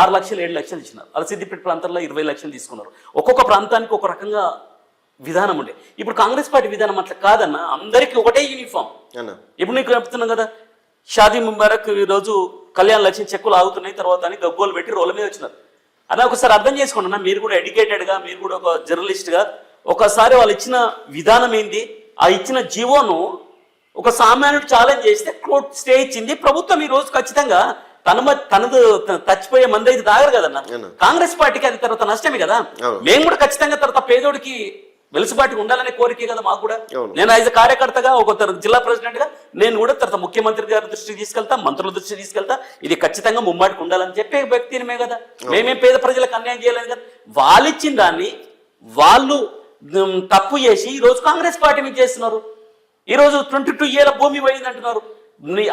6 లక్షలు 7 లక్షలు ఇచ్చినారు. అలా సిద్దిపేట ప్రాంతాల్లో 20 లక్షలు తీసుకున్నారు. ఒక్కొక్క ప్రాంతానికి ఒక రకంగా విధానం ఉండే. ఇప్పుడు కాంగ్రెస్ పార్టీ విధానం అట్లా కాదన్న, అందరికీ ఒకటే యూనిఫామ్. ఇప్పుడు నీకు చెప్తున్నాం కదా, షాదీ ముబారక్ ఈరోజు కళ్యాణ లక్ష్మి చెక్కులు ఆగుతున్నాయి తర్వాత అని గగ్గోలు పెట్టి రోడ్ల మీద వచ్చినారు. అలా ఒకసారి అర్థం చేసుకోండి అన్న, మీరు కూడా ఎడ్యుకేటెడ్గా, మీరు కూడా ఒక జర్నలిస్ట్గా ఒకసారి వాళ్ళు ఇచ్చిన విధానం ఏంది, ఆ ఇచ్చిన జీవోను ఒక సామాన్యుడు ఛాలెంజ్ చేస్తే కోర్టు స్టే ఇచ్చింది. ప్రభుత్వం ఈ రోజు ఖచ్చితంగా తనదు చచ్చిపోయే మంది అయితే తాగరు కదన్న. కాంగ్రెస్ పార్టీకి అది తర్వాత నష్టమే కదా. మేము కూడా ఖచ్చితంగా తర్వాత పేదోడికి వెలుసుబాటుగా ఉండాలనే కోరికే కదా మాకు కూడా. నేను యాజ్ కార్యకర్తగా ఒక జిల్లా ప్రెసిడెంట్ గా నేను కూడా తర్వాత ముఖ్యమంత్రి గారి దృష్టికి తీసుకెళ్తా, మంత్రుల దృష్టికి తీసుకెళ్తా, ఇది ఖచ్చితంగా ముమ్మాటికి ఉండాలని చెప్పే వ్యక్తినిమే కదా. మేమేం పేద ప్రజలకు అన్యాయం చేయలేదు కదా. వాళ్ళు ఇచ్చిన దాన్ని వాళ్ళు తప్పు చేసి ఈ రోజు కాంగ్రెస్ పార్టీ మీద చేస్తున్నారు. ఈ రోజు 22 ఏళ్ళ భూమి పోయింది అంటున్నారు.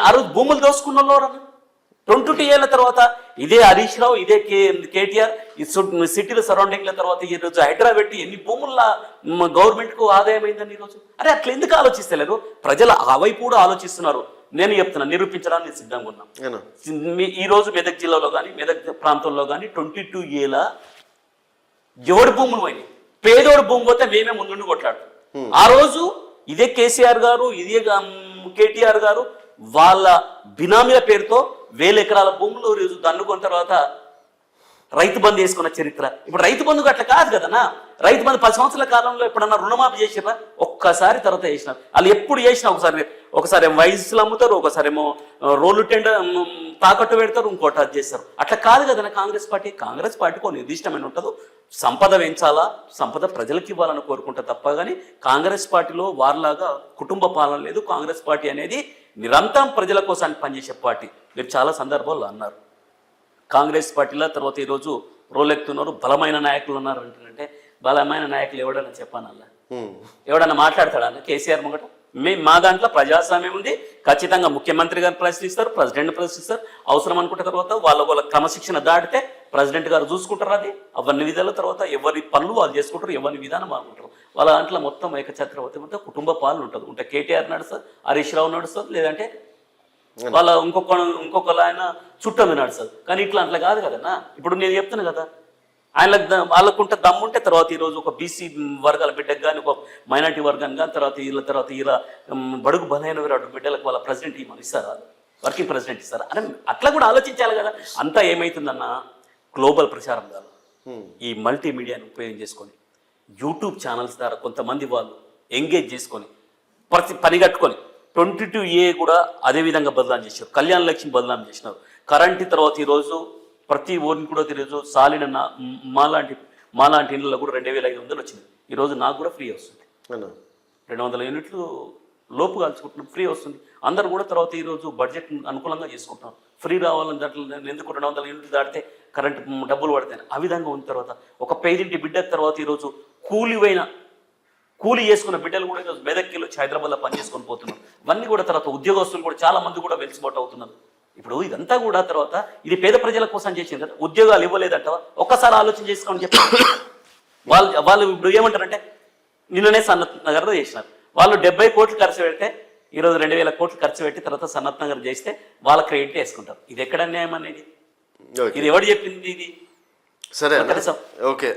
ఆ రోజు భూములు దోసుకున్న వాళ్ళు 22 ఏళ్ళ తర్వాత ఇదే హరీష్ రావు, ఇదే కేటీఆర్ ఈ సిటీల సరౌండింగ్ల తర్వాత ఈ రోజు హైదరాబాద్ పెట్టి ఎన్ని భూముల గవర్నమెంట్ కు ఆదాయం అయిందని ఈరోజు. అరే అట్లా ఎందుకు ఆలోచిస్తలేరు? ప్రజలు ఆ వైపు కూడా ఆలోచిస్తున్నారు. నేను చెప్తున్నా, నిరూపించడానికి సిద్ధంగా ఉన్నాం. ఈ రోజు మెదక్ జిల్లాలో కానీ, మెదక్ ప్రాంతంలో కానీ 22 ఏళ్ళ ఎవడి భూములు పోయినాయి. పేదోడు భూమి పోతే మేమే ముందుండి కొట్లాడు. ఆ రోజు ఇదే కేసీఆర్ గారు, ఇదే కేటీఆర్ గారు వాళ్ళ బినామీల పేరుతో 1000 ఎకరాల భూములు రోజు దన్నుకున్న తర్వాత రైతు బంధు వేసుకున్న చరిత్ర. ఇప్పుడు రైతు బంధుకు అట్లా కాదు కదన్నా. రైతు బంధు 10 సంవత్సరాల కాలంలో ఎప్పుడన్నా రుణమాఫీ చేసినా ఒక్కసారి తర్వాత చేసినారు. వాళ్ళు ఎప్పుడు చేసినా ఒకసారి వయసులు అమ్ముతారు, ఒకసారి ఏమో రోడ్లు టెండర్ తాకట్టు పెడతారు, ఇంకోటి అది చేస్తారు. అట్లా కాదు కదన్నా కాంగ్రెస్ పార్టీ. కాంగ్రెస్ పార్టీకి ఒక నిర్దిష్టమైన ఉంటుంది, సంపద పెంచాలా, సంపద ప్రజలకు ఇవ్వాలని కోరుకుంటా తప్ప కానీ కాంగ్రెస్ పార్టీలో వారిలాగా కుటుంబ పాలన లేదు. కాంగ్రెస్ పార్టీ అనేది నిరంతరం ప్రజల కోసానికి పనిచేసే పార్టీ. మీరు చాలా సందర్భాల్లో అన్నారు కాంగ్రెస్ పార్టీలో తర్వాత ఈరోజు రోలెక్కుతున్నారు, బలమైన నాయకులు ఉన్నారు అంటే బలమైన నాయకులు ఎవడన్నా చెప్పానల్లా, ఎవడన్నా మాట్లాడతాడా అన్న కేసీఆర్ ముంగట? మా దాంట్లో ప్రజాస్వామ్యం ఉంది. ఖచ్చితంగా ముఖ్యమంత్రి గారు ప్రశ్నిస్తారు, ప్రెసిడెంట్ ప్రశ్నిస్తారు. అవసరం అనుకుంటే తర్వాత వాళ్ళ క్రమశిక్షణ దాటితే ప్రెసిడెంట్ గారు చూసుకుంటారు. అది అవన్నీ విధాల తర్వాత ఎవరి పనులు వాళ్ళు చేసుకుంటారు, ఎవరి విధానం అనుకుంటారు. వాళ్ళ దాంట్లో మొత్తం ఏకఛత్రవర్తి మొత్తం కుటుంబ పాలన ఉంటుంది. ఉంటే కేటీఆర్ నడుస్తుంది, హరీష్ రావు నడుస్తుంది, లేదంటే వాళ్ళ ఇంకొకరు ఆయన చుట్టం నడుస్తుంది. కానీ ఇట్లా అట్లా కాదు కదన్నా. ఇప్పుడు నేను చెప్తున్నా కదా, వాళ్ళకుంటే దమ్ముంటే తర్వాత ఈరోజు ఒక బీసీ వర్గాల బిడ్డకు కానీ, ఒక మైనార్టీ వర్గాన్ని కానీ, తర్వాత ఇలా బడుగు బలైన బిడ్డలకు వాళ్ళ ప్రెసిడెంట్ ఇవ్వమని ఇస్తారా, వర్కింగ్ ప్రెసిడెంట్ ఇస్తారా అని అట్లా కూడా ఆలోచించాలి కదా. అంతా ఏమవుతుందన్న, గ్లోబల్ ప్రచారం కాదు, ఈ మల్టీమీడియాను ఉపయోగం చేసుకొని యూట్యూబ్ ఛానల్స్ ద్వారా కొంతమంది వాళ్ళు ఎంగేజ్ చేసుకొని పని కట్టుకొని 22A కూడా అదేవిధంగా బదనాం చేశారు, కళ్యాణ లక్ష్మి బదనాం చేసినారు. కరెంటు తర్వాత ఈరోజు ప్రతి ఊరిని కూడా ఈరోజు సాలిన మాలాంటి ఇళ్ళలో కూడా 2500 వచ్చింది. ఈరోజు నాకు కూడా ఫ్రీ వస్తుంది, 200 యూనిట్లు లోపు కాల్చుకుంటున్నాం, ఫ్రీ వస్తుంది. అందరూ కూడా తర్వాత ఈరోజు బడ్జెట్ అనుకూలంగా చేసుకుంటున్నాం. ఫ్రీ రావాలని దాంట్లో ఎందుకు 200 యూనిట్లు దాటితే కరెంట్ డబ్బులు పడతాయి. ఆ విధంగా ఉన్న తర్వాత ఒక పేదింటి బిడ్డ తర్వాత ఈరోజు కూలి చేసుకున్న బిడ్డలు కూడా ఈరోజు మెదక్కిలో హైదరాబాద్లో పని చేసుకొని పోతున్నారు. ఇవన్నీ కూడా తర్వాత ఉద్యోగస్తులు కూడా చాలా మంది కూడా వెలిసిపోటు అవుతున్నారు. ఇప్పుడు ఇదంతా కూడా తర్వాత ఇది పేద ప్రజల కోసం చేసింది కదా. ఉద్యోగాలు ఇవ్వలేదంటావా? ఒక్కసారి ఆలోచన చేసుకోని చెప్పి వాళ్ళు ఇప్పుడు ఏమంటారంటే నిన్ననే సన్నత్ నగర్లో చేసినారు. వాళ్ళు 70 కోట్లు ఖర్చు పెడితే ఈరోజు 2000 కోట్లు ఖర్చు పెట్టి తర్వాత సన్నత్ నగర్ చేస్తే వాళ్ళ క్రెడిట్ వేసుకుంటారు. ఇది ఎక్కడ అన్యాయం అనేది? ఇది ఎవరు చెప్పింది? ఇది సరే అన్న. కనీసం ఓకే,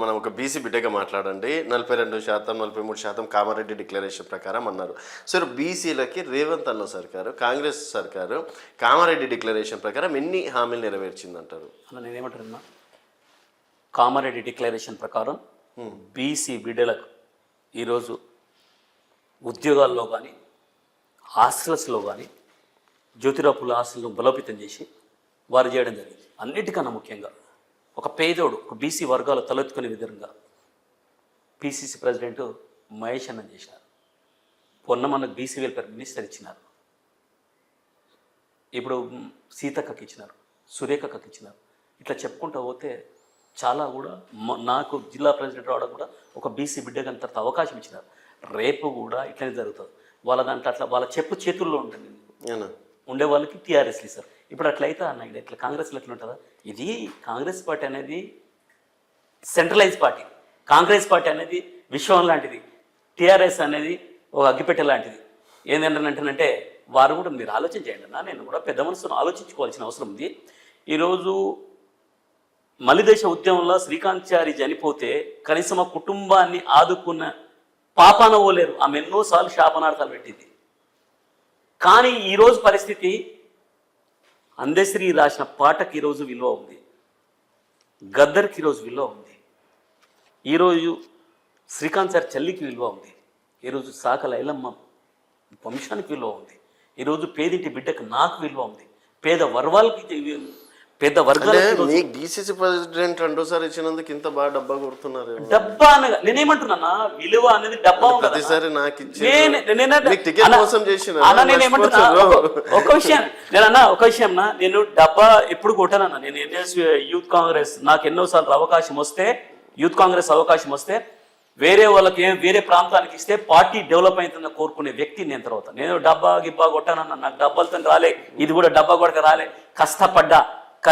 మనం ఒక బీసీ బిడ్డగా మాట్లాడండి. 42%, 43% కామారెడ్డి డిక్లరేషన్ ప్రకారం అన్నారు. సరే, బీసీలకి రేవంత్ అన్న సర్కారు, కాంగ్రెస్ సర్కారు కామారెడ్డి డిక్లరేషన్ ప్రకారం ఎన్ని హామీలు నెరవేర్చిందంటారు? అన్న నేనేమంటున్నా, కామారెడ్డి డిక్లరేషన్ ప్రకారం బీసీ బిడ్డలకు ఈరోజు ఉద్యోగాల్లో కానీ హాస్టల్స్లో కానీ జ్యోతిరావు హాస్టల్ను బలోపేతం చేసి వారు చేయడం జరిగింది. అన్నిటికన్నా ముఖ్యంగా ఒక పేదోడు, ఒక బీసీ వర్గాలు తలెత్తుకునే విధంగా పిసిసి ప్రెసిడెంట్ మహేష్ అన్న చేసినారు. పొన్న మనకు బీసీ వెల్ఫేర్ మినిస్టర్ ఇచ్చినారు. ఇప్పుడు సీతక్కకి ఇచ్చినారు, సురేఖకి ఇచ్చినారు. ఇట్లా చెప్పుకుంటూ పోతే చాలా కూడా నాకు జిల్లా ప్రెసిడెంట్ రావడం కూడా ఒక బీసీ బిడ్డగా అంత అవకాశం ఇచ్చినారు. రేపు కూడా ఇట్లనే జరుగుతుంది. వాళ్ళ దాంట్లో అట్లా వాళ్ళ చెప్పు చేతుల్లో ఉంటుంది. ఉండే వాళ్ళకి టీఆర్ఎస్లు ఇస్తారు. ఇప్పుడు అట్లయితే అన్న ఇది ఇట్లా కాంగ్రెస్లో ఎట్లా ఉంటుందా? ఇది కాంగ్రెస్ పార్టీ అనేది సెంట్రలైజ్ పార్టీ. కాంగ్రెస్ పార్టీ అనేది విశ్వం లాంటిది. టీఆర్ఎస్ అనేది ఒక అగ్గిపెట్టె లాంటిది. ఏంటంటే వారు కూడా మీరు ఆలోచన చేయండి అన్న. నేను కూడా పెద్ద మనసును ఆలోచించుకోవాల్సిన అవసరం ఉంది. ఈరోజు మలిదేశ ఉద్యమంలో శ్రీకాంత్చారి చనిపోతే కనీసం ఆ కుటుంబాన్ని ఆదుకున్న పాపాన పోలేరు. ఆమె ఎన్నోసార్లు శాపనార్థాలు పెట్టింది. కానీ ఈరోజు పరిస్థితి, అందశ్రీ రాసిన పాటకి ఈరోజు విలువ ఉంది, గద్దర్కి ఈరోజు విలువ ఉంది, ఈరోజు శ్రీకాంత్ సార్ చెల్లికి విలువ ఉంది, ఈరోజు సాకల ఐలమ్మ వంశానికి విలువ ఉంది, ఈరోజు పేదింటి బిడ్డకు నాకు విలువ ఉంది, పేద వర్గాలకి మీకు డీసీసీ ప్రెసిడెంట్ రెండోసారి ఇచ్చినందుకు ఇంత బాగా డబ్బా కొడుతున్నారు. డబ్బా అనగా నేనేమంటున్నా, విలువ అనేది డబ్బా ప్రతిసారి నాకు ఒక విషయం నేను డబ్బా ఎప్పుడు కొట్టానన్నా. నేను యూత్ కాంగ్రెస్ నాకు ఎన్నోసార్లు అవకాశం వస్తే, యూత్ కాంగ్రెస్ అవకాశం వస్తే వేరే వాళ్ళకి వేరే ప్రాంతానికి ఇస్తే పార్టీ డెవలప్ అవుతుందని కోరుకునే వ్యక్తి నేను. తర్వాత నేను డబ్బా గిబ్బా కొట్టానన్నా. నాకు డబ్బాలతో రాలే, ఇది కూడా డబ్బా కొడక రాలే. కష్టపడ్డా,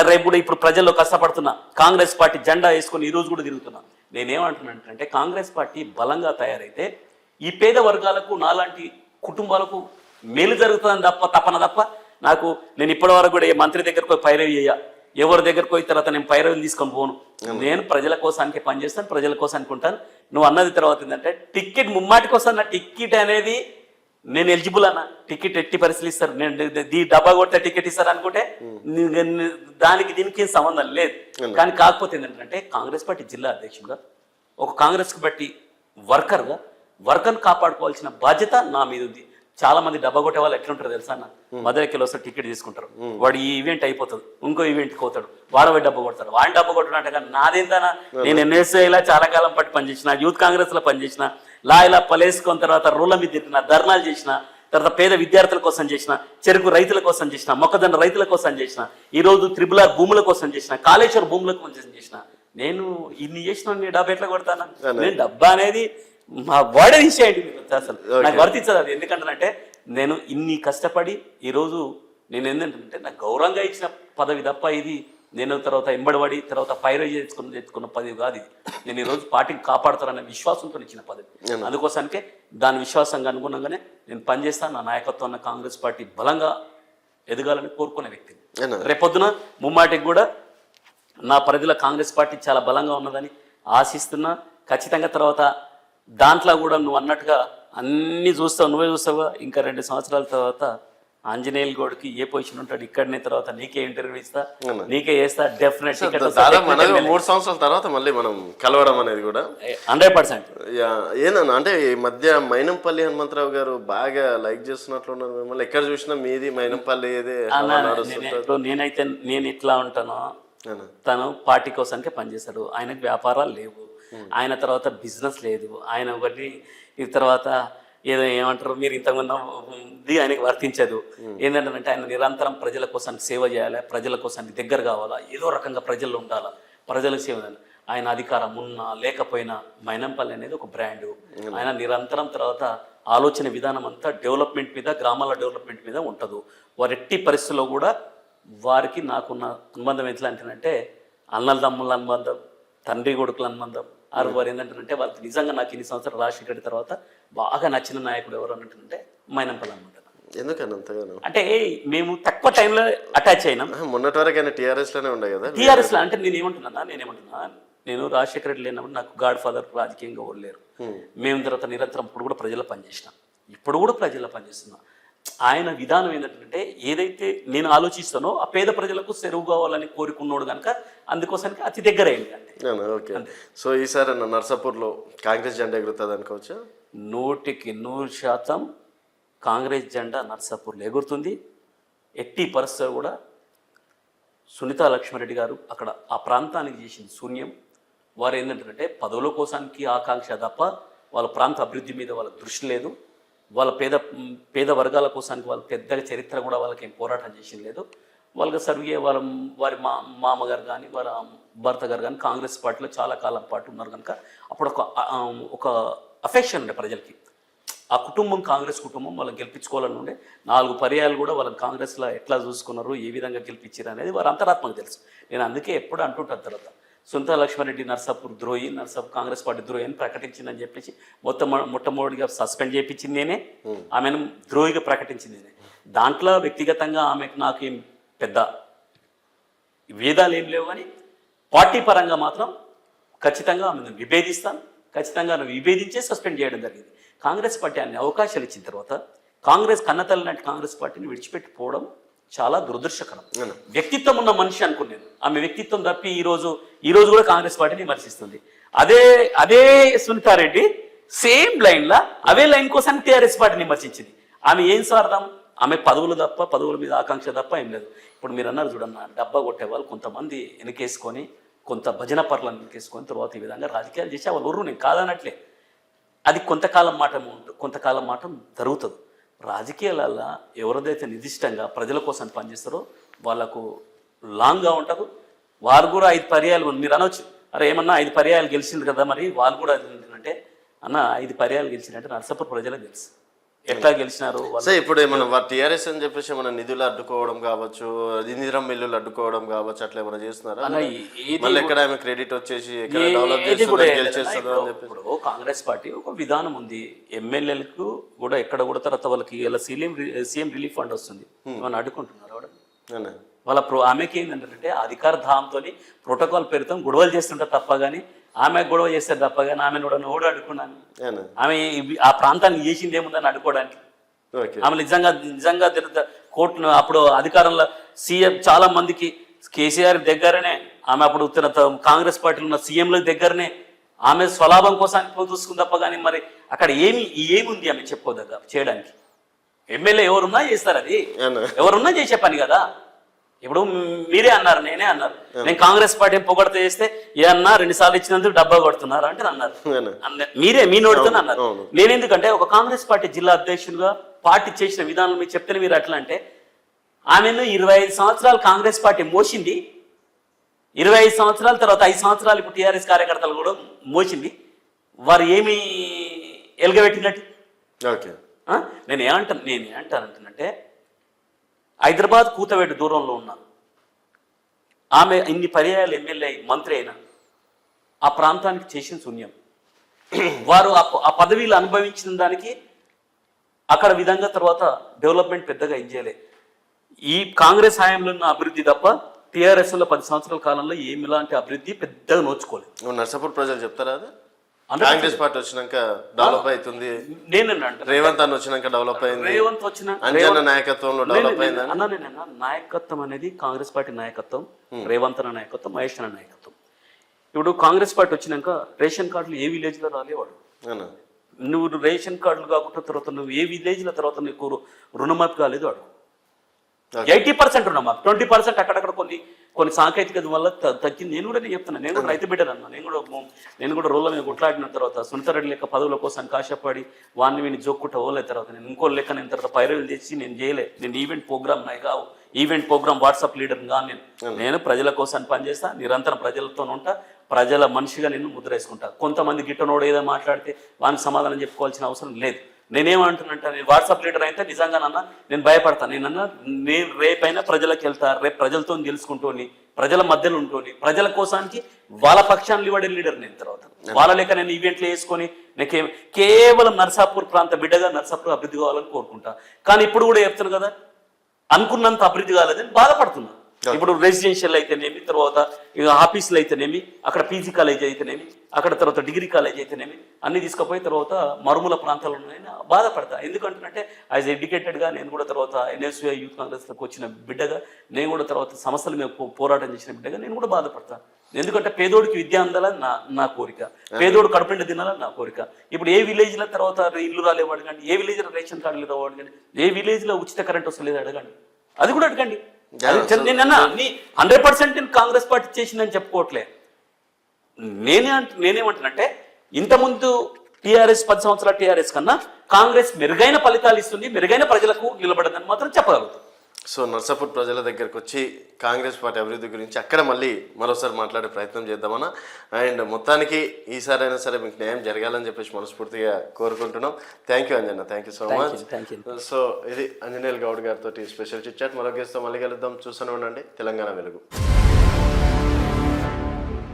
రేపు కూడా ఇప్పుడు ప్రజల్లో కష్టపడుతున్నా. కాంగ్రెస్ పార్టీ జెండా వేసుకొని ఈరోజు కూడా తిరుగుతున్నా. నేనేమంటున్నానంటే కాంగ్రెస్ పార్టీ బలంగా తయారైతే ఈ పేద వర్గాలకు, నాలాంటి కుటుంబాలకు మేలు జరుగుతుందని తప్ప నాకు నేను ఇప్పటి వరకు కూడా ఏ మంత్రి దగ్గరకు పోయి పైరవి చేయ, ఎవరి దగ్గరకు పోయి తర్వాత నేను పైరవిలు తీసుకొని పోను. నేను ప్రజల కోసానికి పనిచేస్తాను, ప్రజల కోసానికి ఉంటాను. నువ్వు అన్నది తర్వాత ఏంటంటే టికెట్ ముమ్మాటికి వస్తాను. నా టికెట్ అనేది నేను ఎలిజిబుల్ అన్న, టికెట్ ఎట్టి పరిస్థితులు ఇస్తారు. నేను డబ్బా కొడితే టికెట్ ఇస్తారు అనుకుంటే దానికి దీనికి సంబంధం లేదు. కానీ కాకపోతే ఏంటంటే కాంగ్రెస్ పార్టీ జిల్లా అధ్యక్షుడిగా, ఒక కాంగ్రెస్కి బట్టి వర్కర్ను కాపాడుకోవాల్సిన బాధ్యత నా మీద ఉంది. చాలా మంది డబ్బా కొట్టే వాళ్ళు ఎట్లుంటారు తెలుసా అన్న? మధురకిలో వస్తే టికెట్ తీసుకుంటారు, వాడు ఈ ఈవెంట్ అయిపోతుంది, ఇంకో ఈవెంట్కి పోతాడు, వాడు పోయి డబ్బా కొడతారు. వాడిని డబ్బా కొట్టడం అంటే కానీ నాదేంతనా? నేను ఎన్ఎస్ఐలా చాలా కాలం పట్టి పనిచేసిన, యూత్ కాంగ్రెస్లో పనిచేసిన, లా ఇలా పలేసుకున్న తర్వాత రూల మీద తిరిగిన, ధర్నాలు చేసిన, తర్వాత పేద విద్యార్థుల కోసం చేసిన, చెరుకు రైతుల కోసం చేసిన, మొక్కజొన్న రైతుల కోసం చేసిన, ఈరోజు త్రిబుల్ ఆర్ భూముల కోసం చేసిన, కాళేశ్వర భూముల కోసం చేసిన. నేను ఇన్ని చేసిన నీ డబ్బా ఎట్లా కొడతానా? నేను డబ్బా అనేది మా వాడే తీసేయండి అసలు నాకు వర్తించదు అది. ఎందుకంటే నేను ఇన్ని కష్టపడి ఈరోజు నేను ఏంటంటే నాకు గౌరవంగా ఇచ్చిన పదవి తప్ప ఇది నేను తర్వాత ఎంబడిపడి తర్వాత పైరో తెచ్చుకున్న పదవి కాదు ఇది. నేను ఈరోజు పార్టీని కాపాడుతారనే విశ్వాసంతో ఇచ్చిన పదవి. అందుకోసానికే దాని విశ్వాసంగా అనుగుణంగానే నేను పనిచేస్తాను. నా నాయకత్వం కాంగ్రెస్ పార్టీ బలంగా ఎదగాలని కోరుకునే వ్యక్తిని. రేపొద్దున ముమ్మాటికి కూడా నా పరిధిలో కాంగ్రెస్ పార్టీ చాలా బలంగా ఉన్నదని ఆశిస్తున్నా. ఖచ్చితంగా తర్వాత దాంట్లో కూడా నువ్వు అన్నట్టుగా అన్నీ చూస్తావు, నువ్వే చూస్తావుగా. ఇంకా 2 సంవత్సరాల తర్వాత ఆంజనేయుల గౌడ్కి ఏ పొజిషన్ ఉంటాడు ఇక్కడనే, తర్వాత నీకే ఇంటర్వ్యూ ఇస్తా, నీకే చేస్తా. డెఫినెట్ 3 సంవత్సరాల తర్వాత మళ్ళీ మనం కలవడం అనేది కూడా 100%. ఏందన్నా అంటే ఈ మధ్య మైనంపల్లి హనుమంతరావు గారు బాగా లైక్ చేస్తున్నట్లున్నారు మిమ్మల్ని. ఎక్కడ చూసినా మీది మైనంపల్లి నేనైతే నేను ఇట్లా ఉంటాను. తను పార్టీ కోసానికే పనిచేస్తాడు. ఆయనకు వ్యాపారాలు లేవు, ఆయన తర్వాత బిజినెస్ లేదు, ఆయన ఒకటి ఇది తర్వాత ఏదో ఏమంటారు మీరు ఇంతకుముందు ఆయనకి వర్తించదు. ఏంటంటే ఆయన నిరంతరం ప్రజల కోసానికి సేవ చేయాలి, ప్రజల కోసానికి దగ్గర కావాలా, ఏదో రకంగా ప్రజల్లో ఉండాలా, ప్రజలకు సేవ చేయాలి. ఆయన అధికారం ఉన్నా లేకపోయినా మైనంపల్లి అనేది ఒక బ్రాండు. ఆయన నిరంతరం తర్వాత ఆలోచన విధానం అంతా డెవలప్మెంట్ మీద, గ్రామాల డెవలప్మెంట్ మీద ఉంటుంది. వారు ఎట్టి పరిస్థితుల్లో కూడా వారికి నాకున్న అనుబంధం ఎట్లా అంటేనంటే అన్నల తమ్ముళ్ళ అనుబంధం, తండ్రి కొడుకుల అనుబంధం. వారు ఏంటంటే వాళ్ళకి నిజంగా నాకు ఇన్ని సంవత్సరాలు రాజశేఖర్ తర్వాత బాగా నచ్చిన నాయకుడు ఎవరు అన్నట్టుంటే మైనంపల్లి అనమాట. ఎందుకని అంతగానో? అంటే మేము తక్కువ టైంలో అటాచ్ అయినాం. మొన్నటి వరకు ఆయన టీఆర్ఎస్ లోనే ఉండే కదా. టీఆర్ఎస్లో అంటే నేనేమంటున్నా నేను రాజశేఖర రెడ్డి లేనప్పుడు నాకు గాడ్ ఫాదర్ రాజకీయంగా ఓడలేరు. మేము తర్వాత నిరంతరం ఇప్పుడు కూడా ప్రజల్లో పనిచేసినాం, ఇప్పుడు కూడా ప్రజల్లో పనిచేస్తున్నా. ఆయన విధానం ఏంటంటే ఏదైతే నేను ఆలోచిస్తానో ఆ పేద ప్రజలకు సెరువు కావాలని కోరుకున్నాడు కనుక అందుకోసానికి అతి దగ్గర అయింది అంతే. ఓకే. సో ఈసారి నర్సాపూర్లో కాంగ్రెస్ జెండా ఎగురుతుంది అనుకోవచ్చా? 100% కాంగ్రెస్ జెండా నర్సాపూర్లో ఎగురుతుంది. ఎట్టి పరిస్థితులు కూడా సునీతా లక్ష్మారెడ్డి గారు అక్కడ ఆ ప్రాంతానికి చేసింది శూన్యం. వారు ఏంటంటే పదవుల కోసానికి ఆకాంక్ష తప్ప వాళ్ళ ప్రాంత అభివృద్ధి మీద వాళ్ళ దృష్టి లేదు. వాళ్ళ పేద వర్గాల కోసానికి వాళ్ళ పెద్దగా చరిత్ర కూడా వాళ్ళకి ఏం పోరాటం చేసింది లేదు. వాళ్ళకి సర్వే వారి మామగారు కానీ వాళ్ళ భర్త గారు కానీ కాంగ్రెస్ పార్టీలో చాలా కాలం పాటు ఉన్నారు కనుక అప్పుడు ఒక అఫెక్షన్ ఉండే ప్రజలకి. ఆ కుటుంబం కాంగ్రెస్ కుటుంబం వాళ్ళని గెలిపించుకోవాలని ఉండే. 4 పర్యాయాలు కూడా వాళ్ళని కాంగ్రెస్లో ఎట్లా చూసుకున్నారు, ఏ విధంగా గెలిపించారు అనేది వారి అంతరాత్మకు తెలుసు. నేను అందుకే ఎప్పుడు అంటుంటాను తర్వాత సునీతా లక్ష్మారెడ్డి నర్సాపూర్ ద్రోహి, నర్సాపూర్ కాంగ్రెస్ పార్టీ ద్రోహి అని ప్రకటించిందని చెప్పేసి మొట్టమొదటిగా సస్పెండ్ చేయించింది నేనే, ఆమెను ద్రోహిగా ప్రకటించింది నేనే. దాంట్లో వ్యక్తిగతంగా ఆమెకు నాకేం పెద్ద వేదాలు ఏం లేవు, కానీ పార్టీ పరంగా మాత్రం ఖచ్చితంగా ఆమెను విభేదిస్తాను. ఖచ్చితంగా విభేదించే సస్పెండ్ చేయడం జరిగింది. కాంగ్రెస్ పార్టీ అన్ని అవకాశాలు ఇచ్చిన తర్వాత కాంగ్రెస్ కన్నతల్లి లాంటి కాంగ్రెస్ పార్టీని విడిచిపెట్టిపోవడం చాలా దురదృష్టకరం. వ్యక్తిత్వం ఉన్న మనిషి అనుకున్నాను. ఆమె వ్యక్తిత్వం తప్పి ఈరోజు కూడా కాంగ్రెస్ పార్టీని విమర్శిస్తుంది. అదే సునీతారెడ్డి సేమ్ లైన్లో అవే లైన్ కోసం టీఆర్ఎస్ పార్టీని విమర్శించింది. ఆమె ఏం స్వార్థం? ఆమె పదవుల మీద ఆకాంక్ష తప్ప ఏం లేదు. ఇప్పుడు మీరు అన్నారు చూడన్న, డబ్బా కొట్టే వాళ్ళు కొంతమంది వెనకేసుకొని, కొంత భజన పర్లను వెనకేసుకొని తర్వాత ఈ విధంగా రాజకీయాలు చేసి వాళ్ళు ఊరు, నేను కాదనట్లే. అది కొంతకాలం మాట జరుగుతుంది. రాజకీయాలలో ఎవరిదైతే నిర్దిష్టంగా ప్రజల కోసం పనిచేస్తారో వాళ్ళకు లాంగ్గా ఉంటారు. వారు కూడా 5 పర్యాయాలు మీరు అనవచ్చు, అరే ఏమన్నా 5 పర్యాయాలు గెలిచింది కదా, మరి వాళ్ళు కూడా అంటే అన్న 5 పర్యాయాలు గెలిచిందంటే నర్సాపూర్ ప్రజలకు తెలుసు ఎట్లా గెలిచినారు. ఇప్పుడు ఏమన్నా టీఆర్ఎస్ అని చెప్పేసి ఏమన్నా నిధులు అడ్డుకోవడం కావచ్చు, ఇందిరా మిల్లులు అడ్డుకోవడం కావచ్చు, అట్లా ఏమైనా చేస్తున్నారా? మళ్ళీ ఎక్కడ ఆమె క్రెడిట్ వచ్చేసి ఇప్పుడు కాంగ్రెస్ పార్టీ ఒక విధానం ఉంది. ఎమ్మెల్యేలకు కూడా ఎక్కడ కూడా తర్వాత వాళ్ళకి ఇలా సీఎం రిలీఫ్ ఫండ్ వస్తుంది, ఏమన్నా అడ్డుకుంటున్నారు వాళ్ళ ఆమెకి ఏంటంటే అధికార ధామంతో ప్రోటోకాల్ పేరుతో గొడవలు చేస్తుంటారు తప్ప, కానీ ఆమె గొడవ చేస్తారు తప్ప, కానీ ఆమెను ఓడు అడ్డుకున్నాను. ఆమె ఆ ప్రాంతానికి చేసింది ఏముందని అడ్డుకోవడానికి. ఆమె నిజంగా కోర్టును అప్పుడు అధికారంలో సీఎం చాలా మందికి కేసీఆర్ దగ్గరనే, ఆమె అప్పుడు కాంగ్రెస్ పార్టీలో ఉన్న సీఎంల దగ్గరనే ఆమె స్వలాభం కోసానికి చూసుకుంది తప్ప, కానీ మరి అక్కడ ఏముంది ఆమె చెప్పుకోదగ్గ చేయడానికి? ఎమ్మెల్యే ఎవరున్నా చేస్తారు, అది ఎవరున్నా చేసే పని కదా. ఇప్పుడు మీరే అన్నారు, నేనే అన్నారు, నేను కాంగ్రెస్ పార్టీ పొగడత చేస్తే ఏ అన్నా 2 సార్లు ఇచ్చినందుకు డబ్బా కొడుతున్నారు అంటే అన్నారు. మీరే మీ నోటితో అన్నారు. నేనెందుకంటే ఒక కాంగ్రెస్ పార్టీ జిల్లా అధ్యక్షులుగా పార్టీ చేసిన విధానం మీరు చెప్తే మీరు అట్లా అంటే, ఆమెను 25 సంవత్సరాలు కాంగ్రెస్ పార్టీ మోసింది. 25 సంవత్సరాల తర్వాత 5 సంవత్సరాలు ఇప్పుడు టీఆర్ఎస్ కార్యకర్తలు కూడా మోసింది. వారు ఏమి ఎలుగబెట్టినట్టు? నేను ఏమంటానంటే హైదరాబాద్ కూతవేటు దూరంలో ఉన్న ఆమె ఇన్ని పర్యాయాలు ఎమ్మెల్యే మంత్రి అయినా ఆ ప్రాంతానికి చేసిన శూన్యం. వారు ఆ పదవిలు అనుభవించిన దానికి అక్కడ విధంగా తర్వాత డెవలప్మెంట్ పెద్దగా చేయలే. ఈ కాంగ్రెస్ హయాంలో ఉన్న అభివృద్ధి తప్ప టీఆర్ఎస్లో 10 సంవత్సరాల కాలంలో ఏమిలాంటి అభివృద్ధి పెద్దగా నోచుకోలేదు. నర్సాపూర్ ప్రజలు చెప్తారా? కాంగ్రెస్ పార్టీ వచ్చినాక డెవలప్ అవుతుంది, రేవంత్ అన్న వచ్చినాక డెవలప్ అయింది, రేవంత్ వచ్చిన నాయకత్వంలో డెవలప్ అయింది అన్న. నాయకత్వం అనేది కాంగ్రెస్ పార్టీ నాయకత్వం, రేవంత్ అన్న నాయకత్వం, మహేష్ అన్న నాయకత్వం. ఇప్పుడు కాంగ్రెస్ పార్టీ వచ్చినాక రేషన్ కార్డులు ఏ విలేజ్ లో రాలేవాడు. నువ్వు రేషన్ కార్డులు కాకుండా తర్వాత నువ్వు ఏ విలేజ్ లో తర్వాత నీకు రుణమాఫీ కాలేదు వాడు. 80% రుణమాఫీ, 20% అక్కడక్కడ కొన్ని సాంకేతికత వల్ల తగ్గింది. నేను కూడా చెప్తున్నాను, నేను కూడా రైతు బిడ్డనన్నా. నేను కూడా రోడ్ల మీద కొట్లాడిన తర్వాత సునీతారెడ్డి లెక్క పదవుల కోసం కాశపడి వాడిని వీని జోక్కుంటా పోలే. తర్వాత నేను ఇంకో లెక్క నేను తర్వాత పైరవీలు తెచ్చి నేను చేయలే. నేను ఈవెంట్ ప్రోగ్రామ్ నాయి కావు, ఈవెంట్ ప్రోగ్రామ్ వాట్సాప్ లీడర్ కానీ నేను ప్రజల కోసం పనిచేస్తా, నిరంతరం ప్రజలతో ఉంటా, ప్రజల మనిషిగా నేను ముద్ర వేసుకుంటా. కొంతమంది గిట్టనోడు ఏదో మాట్లాడితే వానికి సమాధానం చెప్పుకోవాల్సిన అవసరం లేదు. నేనేమంటున్నానంటే, నేను వాట్సాప్ లీడర్ అయితే నిజంగానన్నా నేను భయపడతాను. నేను రేపైనా ప్రజలకు వెళ్తా, రేపు ప్రజలతో తెలుసుకుంటూని, ప్రజల మధ్యలో ఉంటూని, ప్రజల కోసానికి వాళ్ళ పక్షాన్ని ఇవ్వడే లీడర్ నేను. తర్వాత వాళ్ళ లెక్క నేను ఈవెంట్లు వేసుకొని నేను కేవలం నర్సాపూర్ ప్రాంత బిడ్డగా నర్సాపూర్ అభివృద్ధి కావాలని కోరుకుంటా. కానీ ఇప్పుడు కూడా చెప్తాను కదా, అనుకున్నంత అభివృద్ధి కాలేదని బాధపడుతున్నా. ఇప్పుడు రెసిడెన్షియల్ అయితేనేమి, తర్వాత ఇక ఆఫీసులు అయితేనేమి, అక్కడ పీజీ కాలేజ్ అయితేనేమి, అక్కడ తర్వాత డిగ్రీ కాలేజ్ అయితేనేమి అన్ని తీసుకుపోయి తర్వాత మరుమూల ప్రాంతాలు ఉన్నాయని బాధపడతా. ఎందుకంటే యాజ్ ఎడ్యుకేటెడ్గా నేను కూడా తర్వాత ఎన్ఎస్యూఐ యూత్ కాంగ్రెస్లోకి వచ్చిన బిడ్డగా, నేను కూడా తర్వాత సమస్యల మీద పోరాటం చేసిన బిడ్డగా నేను కూడా బాధపడతా. ఎందుకంటే పేదోడికి విద్య అందాలని నా కోరిక, పేదోడు కడుపుండి తినాలని నా కోరిక. ఇప్పుడు ఏ విలేజ్లో తర్వాత ఇల్లు రాలేవు అడగండి, ఏ విలేజ్లో రేషన్ కార్డులు రావు అడగండి, ఏ విలేజ్లో ఉచిత కరెంట్ వస్తలేదు అడగండి, అది కూడా అడగండి. నేనన్నా 100% నేను కాంగ్రెస్ పార్టీ చేసిందని చెప్పుకోవట్లే. నేనేమంటానంటే ఇంతకుముందు టీఆర్ఎస్ 10 సంవత్సరాల టీఆర్ఎస్ కన్నా కాంగ్రెస్ మెరుగైన ఫలితాలు ఇస్తుంది, మెరుగైన ప్రజలకు నిలబడదని మాత్రం చెప్పగలుగుతాం. సో నర్సాపూర్ ప్రజల దగ్గరకు వచ్చి కాంగ్రెస్ పార్టీ అభివృద్ధి గురించి అక్కడ మళ్ళీ మరోసారి మాట్లాడే ప్రయత్నం చేద్దామన్నా. అండ్ మొత్తానికి ఈసారైనా సరే మీకు న్యాయం జరగాలని చెప్పేసి మనస్ఫూర్తిగా కోరుకుంటున్నాం. Thank you Anjanna, thank you so much. So ఇది అంజనేయులు గౌడ్ గారితో స్పెషల్ చిట్ చాట్. మరో గెస్ట్తో మళ్ళీ కలుద్దాం. చూస్తూనే ఉండండి తెలంగాణ వెలుగు.